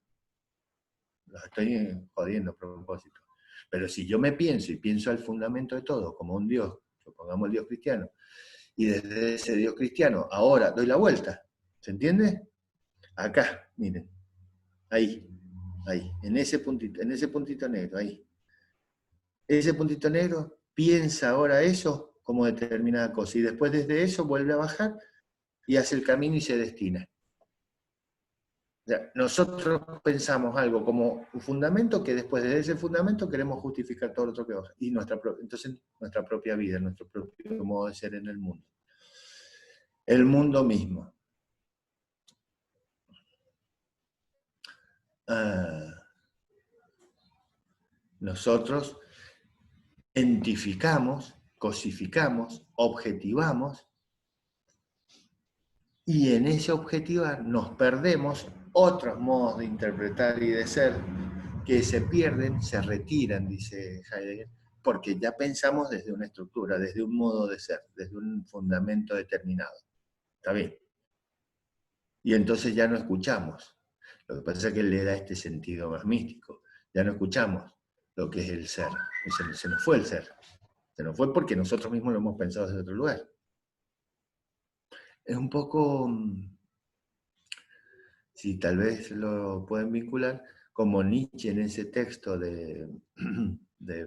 Los estoy jodiendo a propósito. Pero si yo me pienso y pienso al fundamento de todo, como un Dios, supongamos el Dios cristiano, y desde ese Dios cristiano ahora doy la vuelta, ¿se entiende? Acá, miren, ahí, ahí, en ese puntito negro, ahí. Ese puntito negro piensa ahora eso como determinada cosa y después desde eso vuelve a bajar y hace el camino y se destina. O sea, nosotros pensamos algo como un fundamento que después de ese fundamento queremos justificar todo lo otro que baja. Y entonces nuestra propia vida, nuestro propio modo de ser en el mundo. El mundo mismo. Ah, nosotros identificamos, cosificamos, objetivamos y en ese objetivar nos perdemos otros modos de interpretar y de ser que se pierden, se retiran, dice Heidegger, porque ya pensamos desde una estructura, desde un modo de ser, desde un fundamento determinado. ¿Está bien? Y entonces ya no escuchamos. Lo que pasa es que le da este sentido más místico. Ya no escuchamos lo que es el ser. Se nos fue el ser. Se nos fue porque nosotros mismos lo hemos pensado desde otro lugar. Es un poco, si tal vez lo pueden vincular, como Nietzsche en ese texto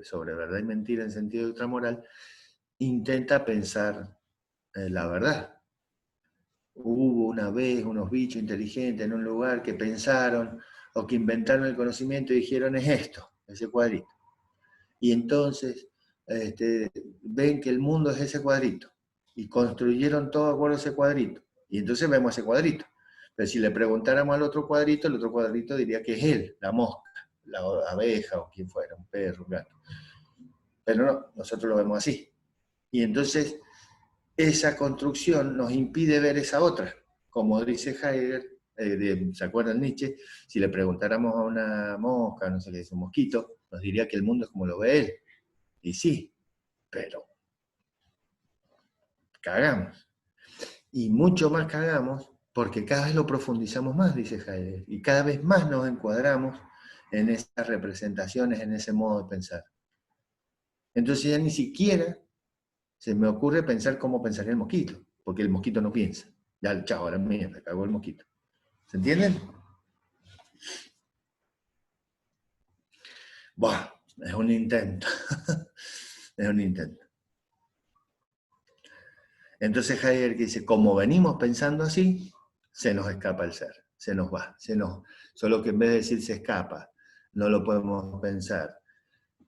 sobre verdad y mentira en sentido ultramoral, intenta pensar la verdad. Hubo una vez unos bichos inteligentes en un lugar que pensaron o que inventaron el conocimiento y dijeron es esto, ese cuadrito. Y entonces ven que el mundo es ese cuadrito y construyeron todo de acuerdo a ese cuadrito. Y entonces vemos ese cuadrito. Pero si le preguntáramos al otro cuadrito, el otro cuadrito diría que es él, la mosca, la abeja o quien fuera, un perro, un gato. Pero no, nosotros lo vemos así. Y entonces esa construcción nos impide ver esa otra. Como dice Heidegger, ¿se acuerdan Nietzsche? Si le preguntáramos a una mosca, no sé qué es un mosquito, nos diría que el mundo es como lo ve él. Y sí, pero cagamos. Y mucho más que hagamos, porque cada vez lo profundizamos más, dice Heidegger, y cada vez más nos encuadramos en esas representaciones, en ese modo de pensar. Entonces ya ni siquiera se me ocurre pensar cómo pensaría el mosquito, porque el mosquito no piensa. Ya, chao, a la mierda, cagó el mosquito. ¿Se entienden? Buah, es un intento. Es un intento. Entonces Heidegger dice, como venimos pensando así, se nos escapa el ser, se nos va, solo que en vez de decir se escapa, no lo podemos pensar,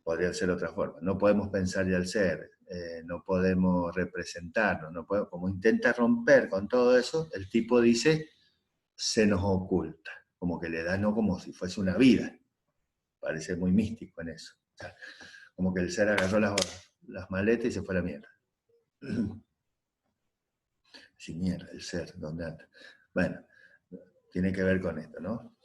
podría ser otra forma, no podemos pensar ya el ser, no podemos representarnos, no podemos, como intenta romper con todo eso, el tipo dice, se nos oculta, como que le da no como si fuese una vida, parece muy místico en eso, o sea, como que el ser agarró las maletas y se fue a la mierda. Sin mierda, el ser, ¿dónde anda? Bueno, tiene que ver con esto, ¿no?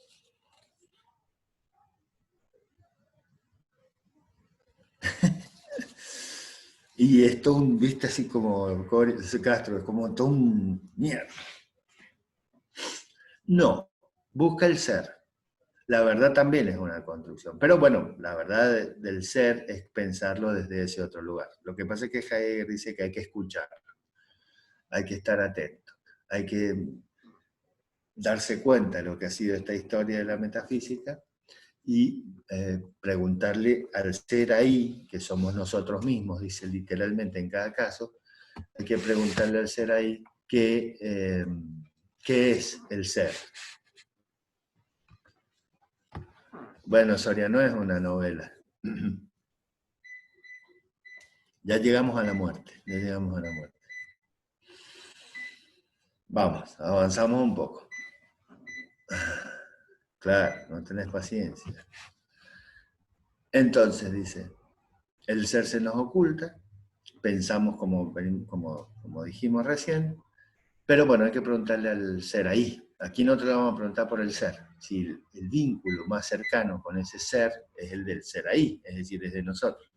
Y esto, viste, así como Castro, es como todo un mierda. No, busca el ser. La verdad también es una construcción. Pero bueno, la verdad del ser es pensarlo desde ese otro lugar. Lo que pasa es que Heidegger dice que hay que escuchar, hay que estar atento, hay que darse cuenta de lo que ha sido esta historia de la metafísica y preguntarle al ser ahí, que somos nosotros mismos, dice literalmente en cada caso, hay que preguntarle al ser ahí qué es el ser. Bueno, Soria, no es una novela. Ya llegamos a la muerte, ya llegamos a la muerte. Vamos, avanzamos un poco. Claro, no tenés paciencia. Entonces, dice, el ser se nos oculta, pensamos como dijimos recién, pero bueno, hay que preguntarle al ser ahí. Aquí no te lo vamos a preguntar por el ser. Si el vínculo más cercano con ese ser es el del ser ahí, es decir, es de nosotros.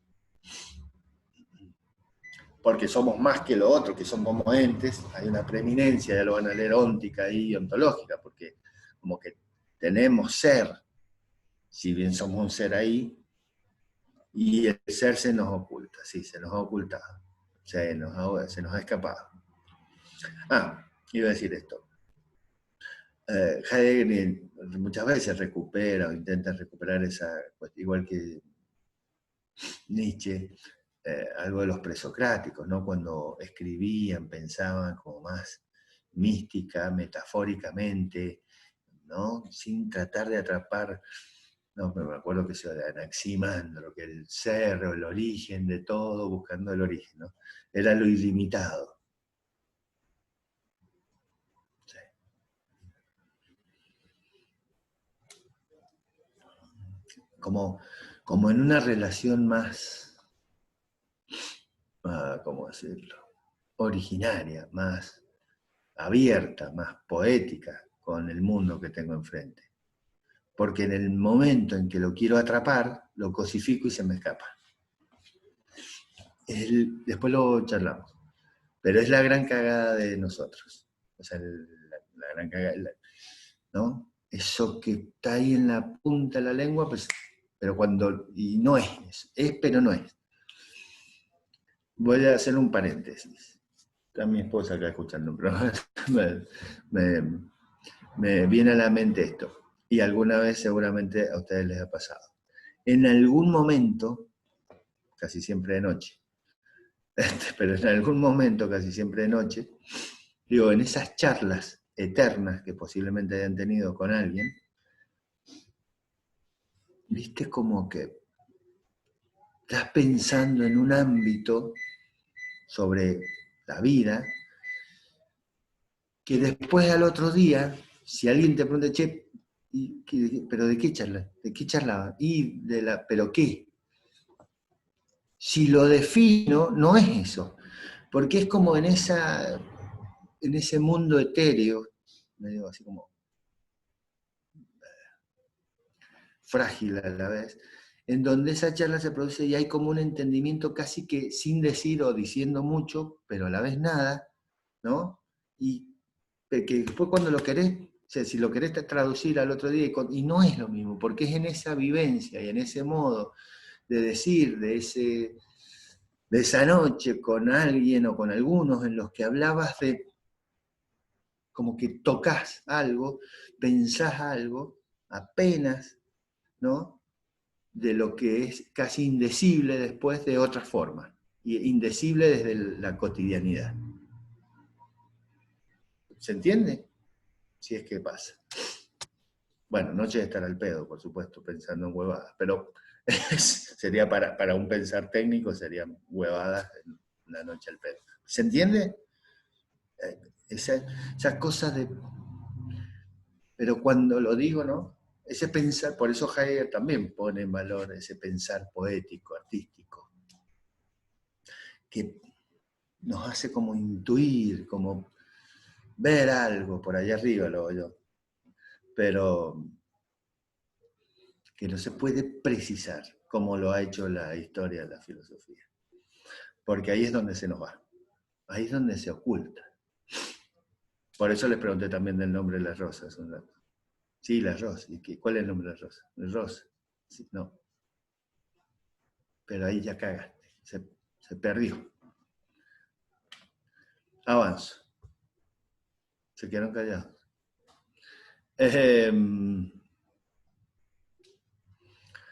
Porque somos más que lo otro, que somos como entes, hay una preeminencia, ya lo van a leer óntica y ontológica, porque como que tenemos ser, si bien somos un ser ahí, y el ser se nos oculta, sí, se nos ha ocultado, se nos ha escapado. Ah, iba a decir esto. Heidegger muchas veces recupera o intenta recuperar esa, pues, igual que Nietzsche, algo de los presocráticos, ¿no? Cuando escribían, pensaban como más mística, metafóricamente, ¿no? Sin tratar de atrapar, no, pero me acuerdo que eso de Anaximandro, que el ser o el origen de todo, buscando el origen, ¿no? Era lo ilimitado. Sí. Como, como en una relación más, ¿cómo decirlo? Originaria, más abierta, más poética con el mundo que tengo enfrente. Porque en el momento en que lo quiero atrapar, lo cosifico y se me escapa. Después lo charlamos. Pero es la gran cagada de nosotros. O sea, la gran cagada, ¿no? Eso que está ahí en la punta de la lengua, pues, pero cuando, y no es pero no es. Voy a hacer un paréntesis. Está mi esposa acá escuchando, pero me, me viene a la mente esto. Y alguna vez seguramente a ustedes les ha pasado. En algún momento, casi siempre de noche, pero en algún momento, casi siempre de noche, digo, en esas charlas eternas que posiblemente hayan tenido con alguien, viste como que estás pensando en un ámbito sobre la vida, que después al otro día, si alguien te pregunta, che, ¿pero de qué charla? ¿De qué charlaba? ¿Pero qué? Si lo defino, no es eso, porque es como en ese mundo etéreo, medio así como frágil a la vez, en donde esa charla se produce y hay como un entendimiento casi que sin decir o diciendo mucho, pero a la vez nada, ¿no? y que después cuando lo querés, o sea, si lo querés traducir al otro día, y no es lo mismo, porque es en esa vivencia y en ese modo de decir, de esa noche con alguien o con algunos en los que hablabas de como que tocas algo, pensás algo, apenas, ¿no? De lo que es casi indecible después de otra forma, y indecible desde la cotidianidad. ¿Se entiende? Si es que pasa. Bueno, noche de estar al pedo, por supuesto, pensando en huevadas, pero sería para un pensar técnico, serían huevadas en la noche al pedo. ¿Se entiende? Esas cosas de... Pero cuando lo digo, ¿no? Ese pensar, por eso Heidegger también pone en valor ese pensar poético, artístico, que nos hace como intuir, como ver algo por allá arriba, lo hago yo, pero que no se puede precisar como lo ha hecho la historia de la filosofía. Porque ahí es donde se nos va, ahí es donde se oculta. Por eso les pregunté también del nombre de las rosas. Sí, las rosas. ¿Y cuál es el nombre de las rosas? Rosa. Sí, no. Pero ahí ya cagaste, se perdió. Avanzo. Se quedaron callados.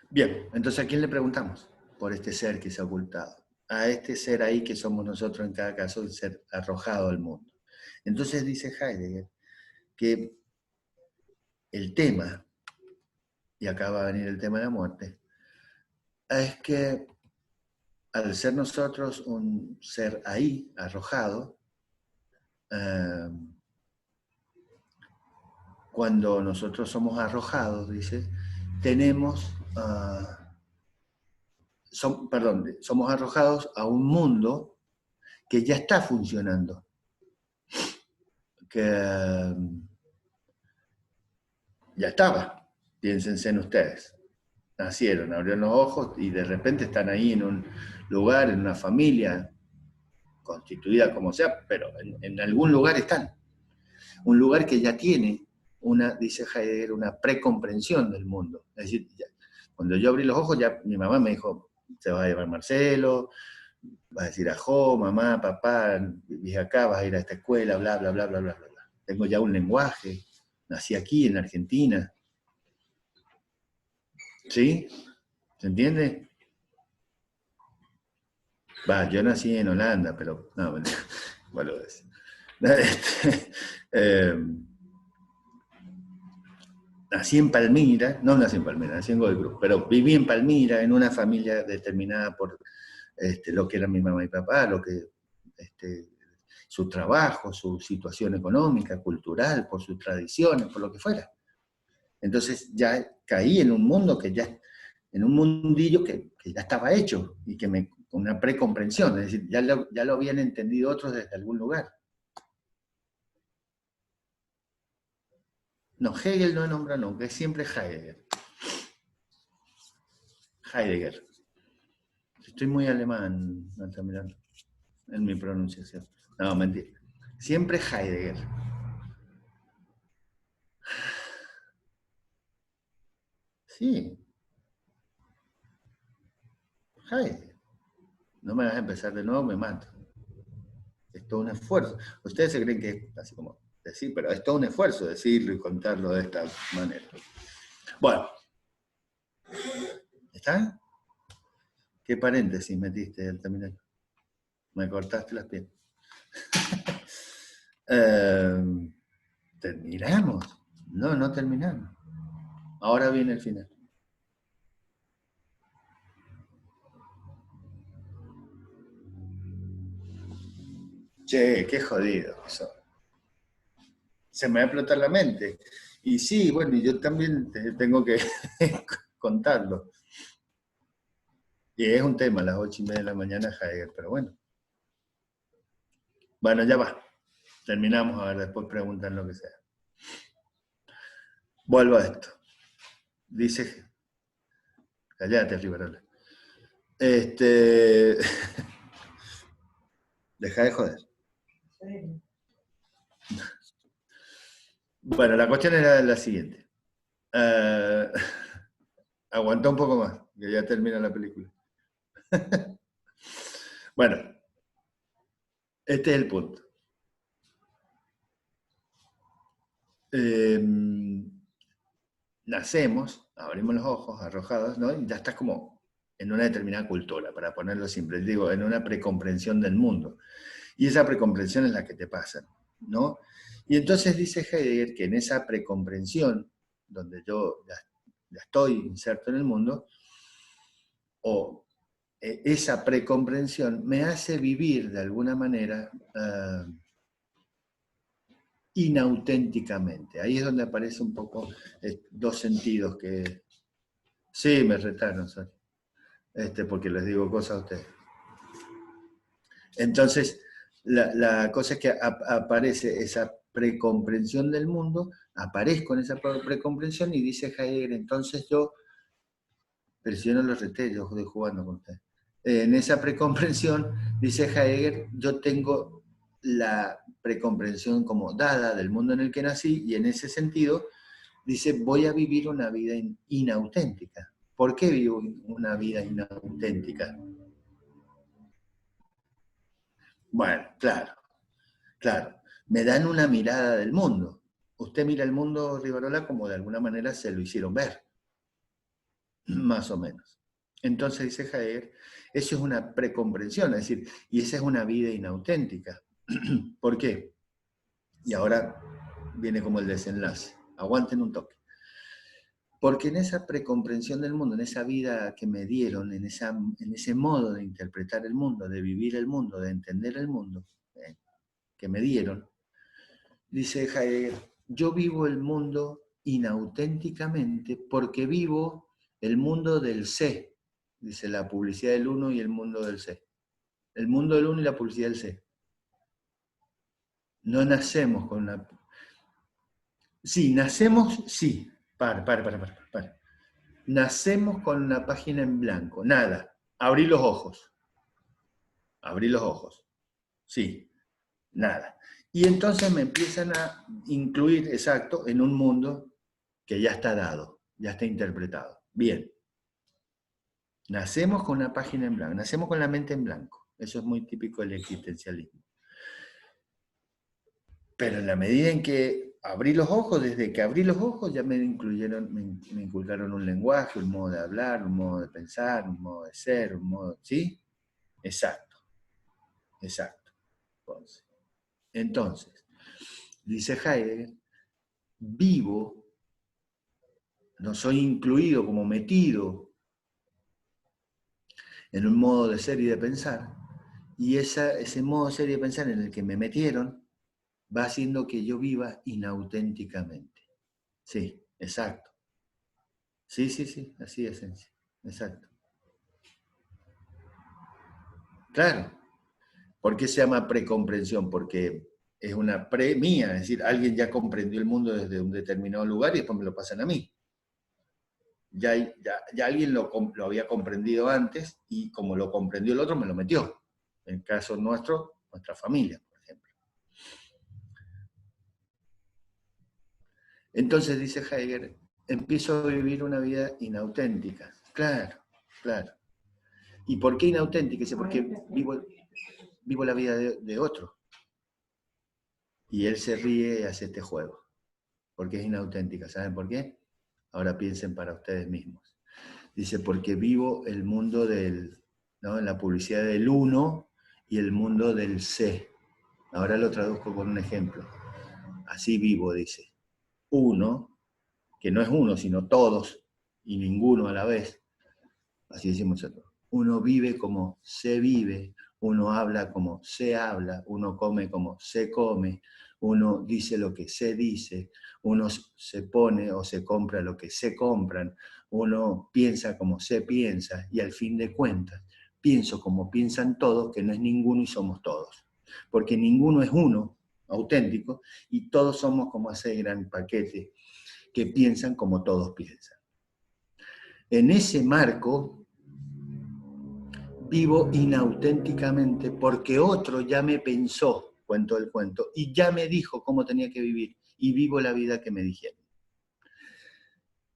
Bien, entonces ¿a quién le preguntamos? Por este ser que se ha ocultado. A este ser ahí que somos nosotros en cada caso, el ser arrojado al mundo. Entonces dice Heidegger que el tema, y acá va a venir el tema de la muerte, es que al ser nosotros un ser ahí, arrojado, cuando nosotros somos arrojados, dice, tenemos, somos arrojados a un mundo que ya está funcionando, que ya estaba, piénsense en ustedes, nacieron, abrieron los ojos y de repente están ahí en un lugar, en una familia, constituida como sea, pero en algún lugar están. Un lugar que ya tiene una, dice Heidegger, una precomprensión del mundo. Es decir, ya, cuando yo abrí los ojos, ya mi mamá me dijo, se va a llevar Marcelo, vas a decir ajo, mamá, papá, vivís acá, vas a ir a esta escuela, bla, bla, bla, bla, bla, bla. Tengo ya un lenguaje, nací aquí en Argentina. ¿Sí? ¿Se entiende? Va, yo nací en Holanda, pero no, bueno, eh, nací en Palmira, no nací en Palmira, nací en Godoy Cruz, pero viví en Palmira en una familia determinada por lo que era mi mamá y papá, lo que su trabajo, su situación económica, cultural, por sus tradiciones, por lo que fuera. Entonces ya caí en un mundo que ya, en un mundillo que ya estaba hecho y que me, con una precomprensión, es decir, ya lo habían entendido otros desde algún lugar. No, Hegel no nombra nunca, es siempre Heidegger. Heidegger. Estoy muy alemán, Altamirano, en mi pronunciación. No, mentira. Siempre Heidegger. Sí, Heidegger. No me vas a empezar de nuevo, me mato. Es todo un esfuerzo. Ustedes se creen que es así como decir, pero es todo un esfuerzo decirlo y contarlo de esta manera. Bueno, ¿está? ¿Qué paréntesis metiste al terminar? Me cortaste las piernas. ¿Terminamos? No, no terminamos. Ahora viene el final. Che, qué jodido eso. Se me va a explotar la mente. Y sí, bueno, y yo también tengo que contarlo. Y es un tema a las 8:30 de la mañana, Heidegger, pero bueno. Bueno, ya va. Terminamos, a ver, después preguntan lo que sea. Vuelvo a esto. Dice, callate, Rivarola. Deja de joder. Bueno, la cuestión era la siguiente. Uh, aguantá un poco más, que ya termina la película. Bueno, este es el punto. Eh, nacemos, abrimos los ojos, arrojados, ¿no? Y ya estás como en una determinada cultura, para ponerlo simple, digo, en una precomprensión del mundo. Y esa precomprensión es la que te pasa, ¿no? Y entonces dice Heidegger que en esa precomprensión, donde yo ya estoy inserto en el mundo, o esa precomprensión me hace vivir de alguna manera inauténticamente. Ahí es donde aparece un poco dos sentidos que... Sí, me retaron, sorry. Porque les digo cosas a ustedes. Entonces, la cosa es que aparece esa precomprensión del mundo, aparezco en esa precomprensión y dice Heidegger, entonces yo, pero si yo no lo reté, yo estoy jugando con usted. En esa precomprensión, dice Heidegger, yo tengo la precomprensión como dada del mundo en el que nací y en ese sentido dice, voy a vivir una vida inauténtica. ¿Por qué vivo una vida inauténtica? Bueno, claro, claro. Me dan una mirada del mundo. Usted mira el mundo, Rivarola, como de alguna manera se lo hicieron ver, más o menos. Entonces dice Heidegger, eso es una precomprensión, es decir, y esa es una vida inauténtica. ¿Por qué? Y ahora viene como el desenlace. Aguanten un toque. Porque en esa precomprensión del mundo, en esa vida que me dieron, en ese modo de interpretar el mundo, de vivir el mundo, de entender el mundo, que me dieron, dice Heidegger, yo vivo el mundo inauténticamente porque vivo el mundo del sé, dice la publicidad del uno y el mundo del sé. El mundo del uno y la publicidad del sé. No nacemos con una... Sí, nacemos, sí. Para. Nacemos con una página en blanco, nada. Abrí los ojos. Abrí los ojos. Sí, nada. Y entonces me empiezan a incluir, exacto, en un mundo que ya está dado, ya está interpretado. Bien. Nacemos con una página en blanco, nacemos con la mente en blanco. Eso es muy típico del existencialismo. Pero en la medida en que abrí los ojos, desde que abrí los ojos ya me incluyeron, me inculcaron un lenguaje, un modo de hablar, un modo de pensar, un modo de ser, un modo, ¿sí? Exacto, exacto. Entonces, dice Heidegger, vivo, no soy incluido como metido en un modo de ser y de pensar, y ese modo de ser y de pensar en el que me metieron va haciendo que yo viva inauténticamente. Sí, exacto. Sí, así es, exacto. Claro. ¿Por qué se llama precomprensión? Porque es una pre mía, es decir, alguien ya comprendió el mundo desde un determinado lugar y después me lo pasan a mí. Ya alguien lo había comprendido antes y como lo comprendió el otro, me lo metió. En el caso nuestro, nuestra familia, por ejemplo. Entonces, dice Heidegger, empiezo a vivir una vida inauténtica. Claro, claro. ¿Y por qué inauténtica? Porque vivo la vida de otro. Y él se ríe y hace este juego. Porque es inauténtica. ¿Saben por qué? Ahora piensen para ustedes mismos. Dice, porque vivo el mundo ¿no? En la publicidad del uno y el mundo del sé. Ahora lo traduzco con un ejemplo. Así vivo, dice. Uno, que no es uno, sino todos y ninguno a la vez. Así decimos nosotros. Uno vive como se vive, uno habla como se habla, uno come como se come, uno dice lo que se dice, uno se pone o se compra lo que se compran, uno piensa como se piensa y al fin de cuentas pienso como piensan todos, que no es ninguno y somos todos. Porque ninguno es uno auténtico y todos somos como ese gran paquete que piensan como todos piensan. En ese marco vivo inauténticamente porque otro ya me pensó. cuento del cuento, y ya me dijo cómo tenía que vivir, y vivo la vida que me dijeron.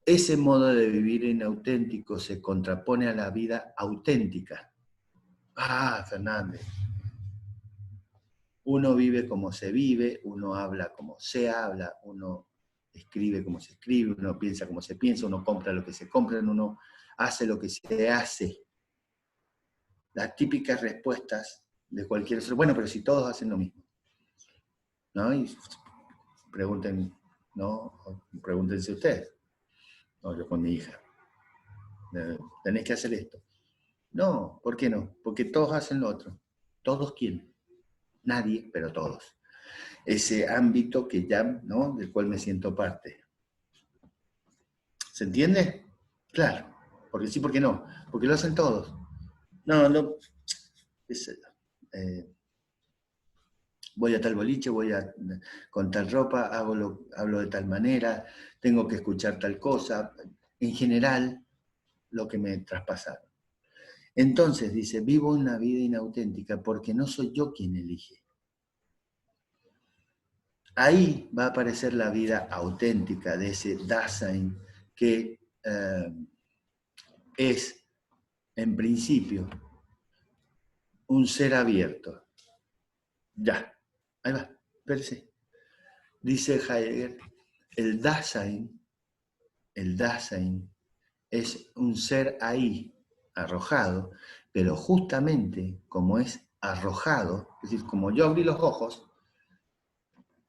Ese modo de vivir inauténtico se contrapone a la vida auténtica. Ah, Fernández. Uno vive como se vive, uno habla como se habla, uno escribe como se escribe, uno piensa como se piensa, uno compra lo que se compra, uno hace lo que se hace. Las típicas respuestas de cualquier otro. Bueno, pero si todos hacen lo mismo, ¿no? Y pregunten, ¿no? Pregúntense ustedes. No, yo con mi hija. Tenés que hacer esto. No, ¿por qué no? Porque todos hacen lo otro. ¿Todos quién? Nadie, pero todos. Ese ámbito que ya, ¿no? Del cual me siento parte. ¿Se entiende? Claro. Porque sí, porque no. Porque lo hacen todos. No, no. Voy a tal boliche, con tal ropa, hablo de tal manera, tengo que escuchar tal cosa. En general, lo que me traspasaron. Entonces, dice, vivo una vida inauténtica porque no soy yo quien elige. Ahí va a aparecer la vida auténtica de ese Dasein que es, en principio, un ser abierto. Ya, ahí va, espérese. Dice Heidegger, el Dasein es un ser ahí, arrojado, pero justamente como es arrojado, es decir, como yo abrí los ojos,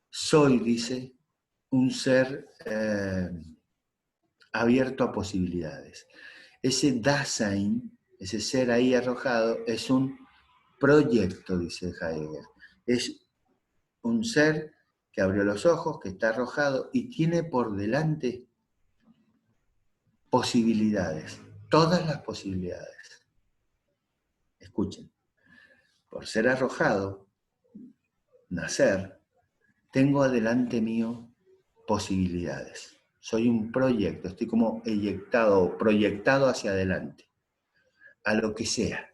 soy, dice, un ser abierto a posibilidades. Ese Dasein, ese ser ahí arrojado, es un proyecto, dice Heidegger. Es un ser que abrió los ojos, que está arrojado y tiene por delante posibilidades, todas las posibilidades. Escuchen, por ser arrojado, nacer, tengo adelante mío posibilidades. Soy un proyecto, estoy como eyectado, proyectado hacia adelante, a lo que sea.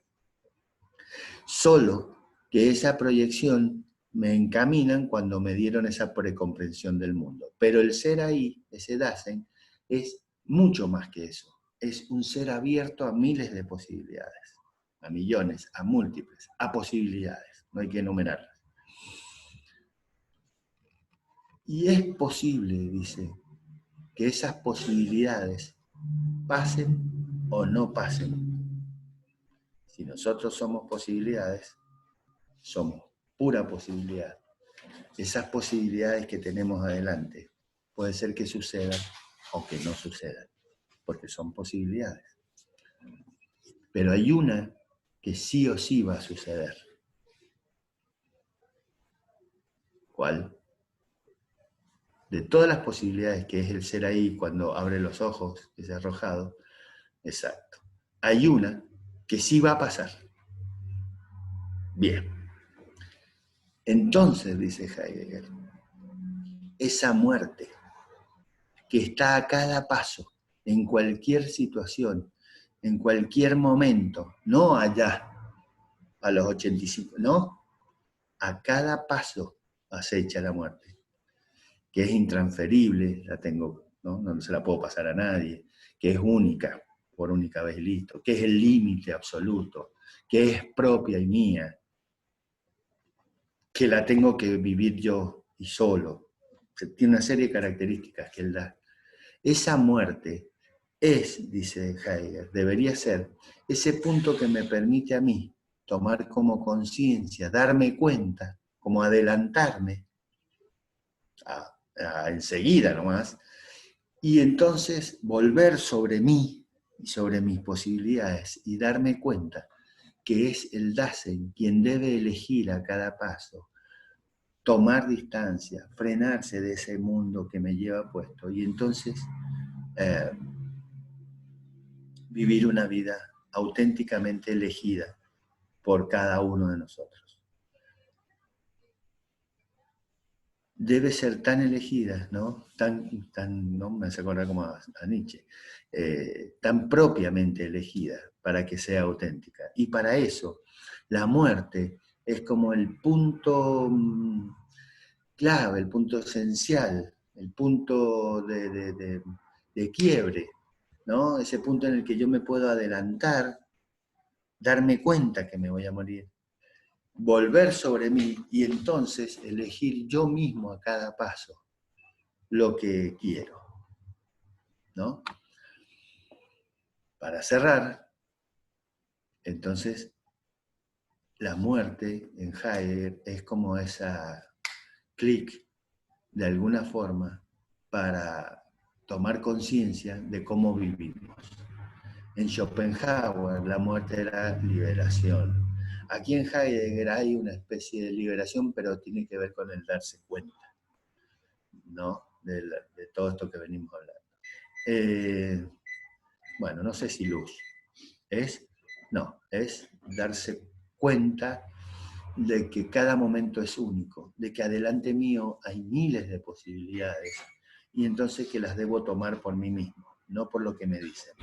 Solo que esa proyección me encaminan cuando me dieron esa precomprensión del mundo. Pero el ser ahí, ese Dasein, es mucho más que eso. Es un ser abierto a miles de posibilidades, a millones, a múltiples, a posibilidades. No hay que enumerarlas. Y es posible, dice, que esas posibilidades pasen o no pasen. Si nosotros somos posibilidades, somos pura posibilidad. Esas posibilidades que tenemos adelante puede ser que sucedan o que no sucedan, porque son posibilidades. Pero hay una que sí o sí va a suceder. ¿Cuál? De todas las posibilidades que es el ser ahí cuando abre los ojos, ese arrojado, exacto. Hay una que sí va a pasar. Bien. Entonces, dice Heidegger, esa muerte que está a cada paso, en cualquier situación, en cualquier momento, no allá, a los 85, no, a cada paso acecha la muerte, que es intransferible, la tengo, no se la puedo pasar a nadie, que es única, por única vez listo, que es el límite absoluto, que es propia y mía, que la tengo que vivir yo y solo. Tiene una serie de características que él da. Esa muerte es, dice Heidegger, debería ser ese punto que me permite a mí tomar como conciencia, darme cuenta, como adelantarme a enseguida nomás, y entonces volver sobre mí y sobre mis posibilidades y darme cuenta que es el Dasein quien debe elegir a cada paso, tomar distancia, frenarse de ese mundo que me lleva puesto y entonces vivir una vida auténticamente elegida por cada uno de nosotros. Debe ser tan elegida, ¿no? No me hace acordar como a Nietzsche, tan propiamente elegida para que sea auténtica. Y para eso, la muerte es como el punto clave, el punto esencial, el punto de quiebre, ¿no? Ese punto en el que yo me puedo adelantar, darme cuenta que me voy a morir, volver sobre mí y entonces elegir yo mismo a cada paso lo que quiero, ¿no? Para cerrar, entonces, la muerte en Heidegger es como esa clic, de alguna forma, para tomar conciencia de cómo vivimos. En Schopenhauer, la muerte era liberación. Aquí en Heidegger hay una especie de liberación, pero tiene que ver con el darse cuenta, ¿no? De todo esto que venimos hablando. Bueno, no sé si luz. Es darse cuenta de que cada momento es único, de que adelante mío hay miles de posibilidades y entonces que las debo tomar por mí mismo, no por lo que me dicen,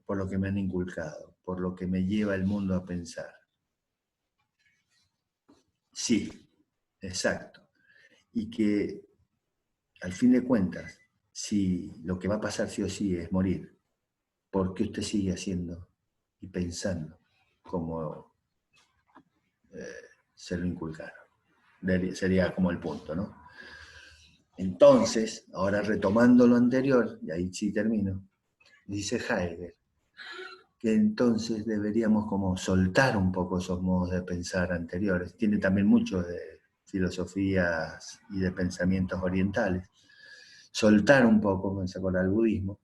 por lo que me han inculcado, por lo que me lleva el mundo a pensar. Sí, exacto. Y que al fin de cuentas, si lo que va a pasar sí o sí es morir, ¿por qué usted sigue haciendo y pensando como se lo inculcaron? Sería como el punto, ¿no? Entonces, ahora retomando lo anterior, y ahí sí termino, dice Heidegger, que entonces deberíamos como soltar un poco esos modos de pensar anteriores. Tiene también mucho de filosofías y de pensamientos orientales. Soltar un poco, me sacó el budismo,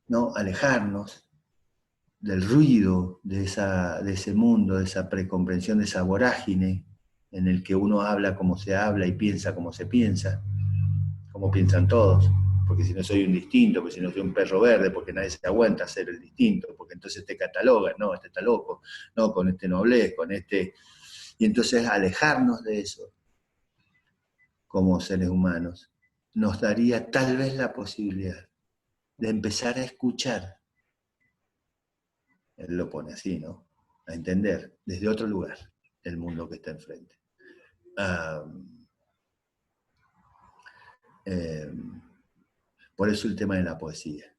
¿no? Alejarnos del ruido de ese mundo, de esa precomprensión, de esa vorágine en el que uno habla como se habla y piensa como se piensa, como piensan todos, porque si no soy un distinto, porque si no soy un perro verde, porque nadie se aguanta a ser el distinto, porque entonces te catalogan, no, este está loco, no, con este no hablé, con este... Y entonces alejarnos de eso como seres humanos nos daría tal vez la posibilidad de empezar a escuchar, él lo pone así, ¿no? A entender desde otro lugar el mundo que está enfrente. Eh, por eso el tema de la poesía.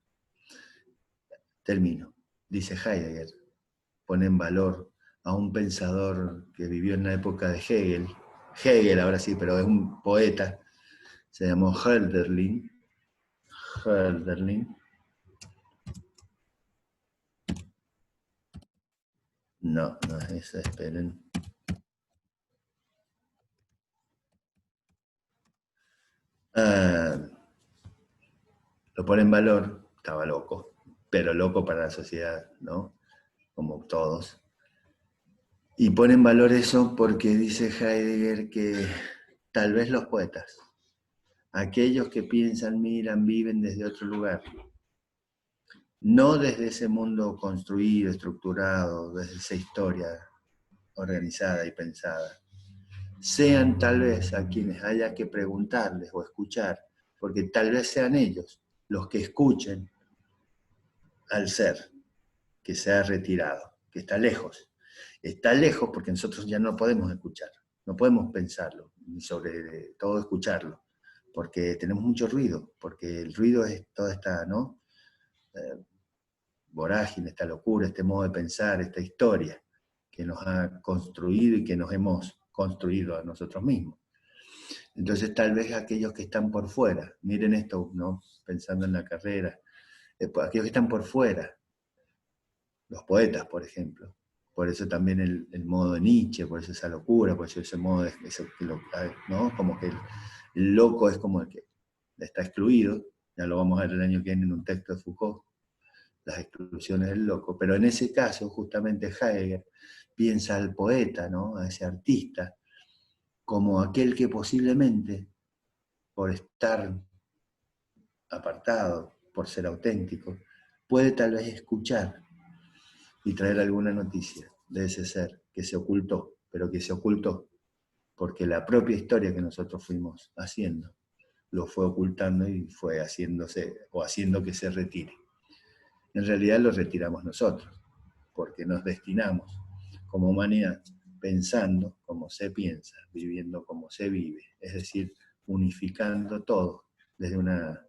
Termino. Dice Heidegger, pone en valor a un pensador que vivió en la época de Hegel. Hegel ahora sí, pero es un poeta. Se llamó Hölderlin. Hölderlin. No, no es esa, esperen. Ah, lo pone en valor, estaba loco, pero loco para la sociedad, ¿no? Como todos. Y pone en valor eso porque dice Heidegger que tal vez los poetas, aquellos que piensan, miran, viven desde otro lugar, no desde ese mundo construido, estructurado, desde esa historia organizada y pensada, sean tal vez a quienes haya que preguntarles o escuchar, porque tal vez sean ellos los que escuchen al ser que se ha retirado, que está lejos. Está lejos porque nosotros ya no podemos escuchar, no podemos pensarlo, ni sobre todo escucharlo, porque tenemos mucho ruido, porque el ruido es toda esta, ¿no? Vorágine, esta locura, este modo de pensar, esta historia que nos ha construido y que nos hemos construido a nosotros mismos. Entonces tal vez aquellos que están por fuera, miren esto, ¿no? Pensando en la carrera, aquellos que están por fuera, los poetas, por ejemplo. Por eso también el modo de Nietzsche, por eso esa locura, por eso ese modo, ¿no? Como que el loco es como el que está excluido, ya lo vamos a ver el año que viene en un texto de Foucault, las exclusiones del loco, pero en ese caso justamente Heidegger piensa al poeta, ¿no? A ese artista, como aquel que posiblemente, por estar apartado, por ser auténtico, puede tal vez escuchar y traer alguna noticia de ese ser que se ocultó, pero que se ocultó porque la propia historia que nosotros fuimos haciendo lo fue ocultando y fue haciéndose o haciendo que se retire. En realidad lo retiramos nosotros, porque nos destinamos como humanidad, pensando como se piensa, viviendo como se vive, es decir, unificando todo desde una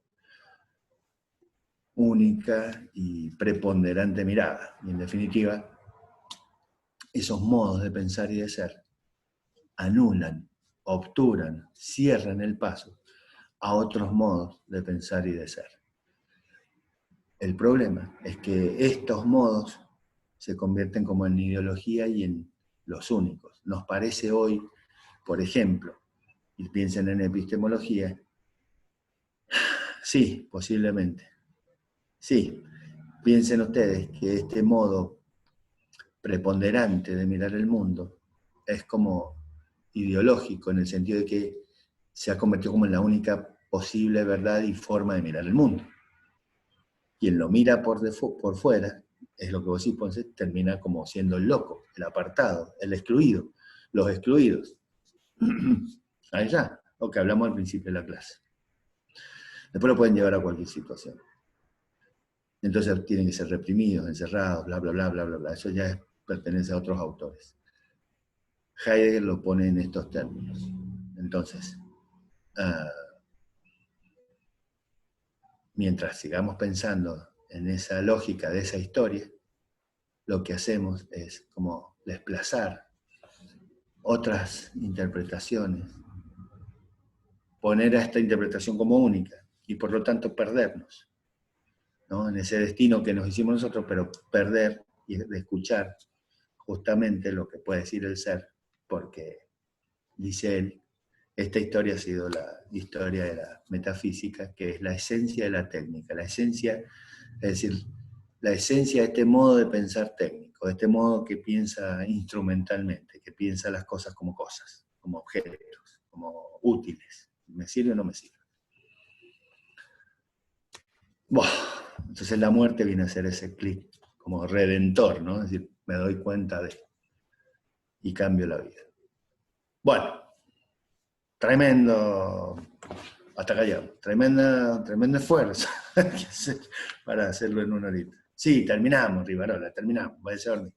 única y preponderante mirada. Y en definitiva, esos modos de pensar y de ser anulan, obturan, cierran el paso a otros modos de pensar y de ser. El problema es que estos modos se convierten como en ideología y en los únicos. Nos parece hoy, por ejemplo, y piensen en epistemología, sí, posiblemente, sí, piensen ustedes que este modo preponderante de mirar el mundo es como ideológico en el sentido de que se ha convertido como en la única posible verdad y forma de mirar el mundo. Quien lo mira por fuera, es lo que vos decís, Ponce, termina como siendo el loco, el apartado, el excluido, los excluidos. Ahí ya, lo que hablamos al principio de la clase. Después lo pueden llevar a cualquier situación. Entonces tienen que ser reprimidos, encerrados, bla, bla, bla, bla, bla, bla. Eso ya pertenece a otros autores. Heidegger lo pone en estos términos. Entonces, mientras sigamos pensando en esa lógica de esa historia, lo que hacemos es como desplazar otras interpretaciones, poner a esta interpretación como única y por lo tanto perdernos, ¿no? En ese destino que nos hicimos nosotros, pero perder y de escuchar justamente lo que puede decir el ser, porque, dice él, esta historia ha sido la historia de la metafísica, que es la esencia de la técnica, la esencia, es decir, la esencia de este modo de pensar técnico, de este modo que piensa instrumentalmente, que piensa las cosas, como objetos, como útiles. ¿Me sirve o no me sirve? Buah. Entonces la muerte viene a ser ese clic como redentor, ¿no? Es decir, me doy cuenta de y cambio la vida. Bueno, tremendo, hasta acá llegamos, tremendo esfuerzo para hacerlo en una horita. Sí, terminamos, Rivarola, terminamos, vaya a ser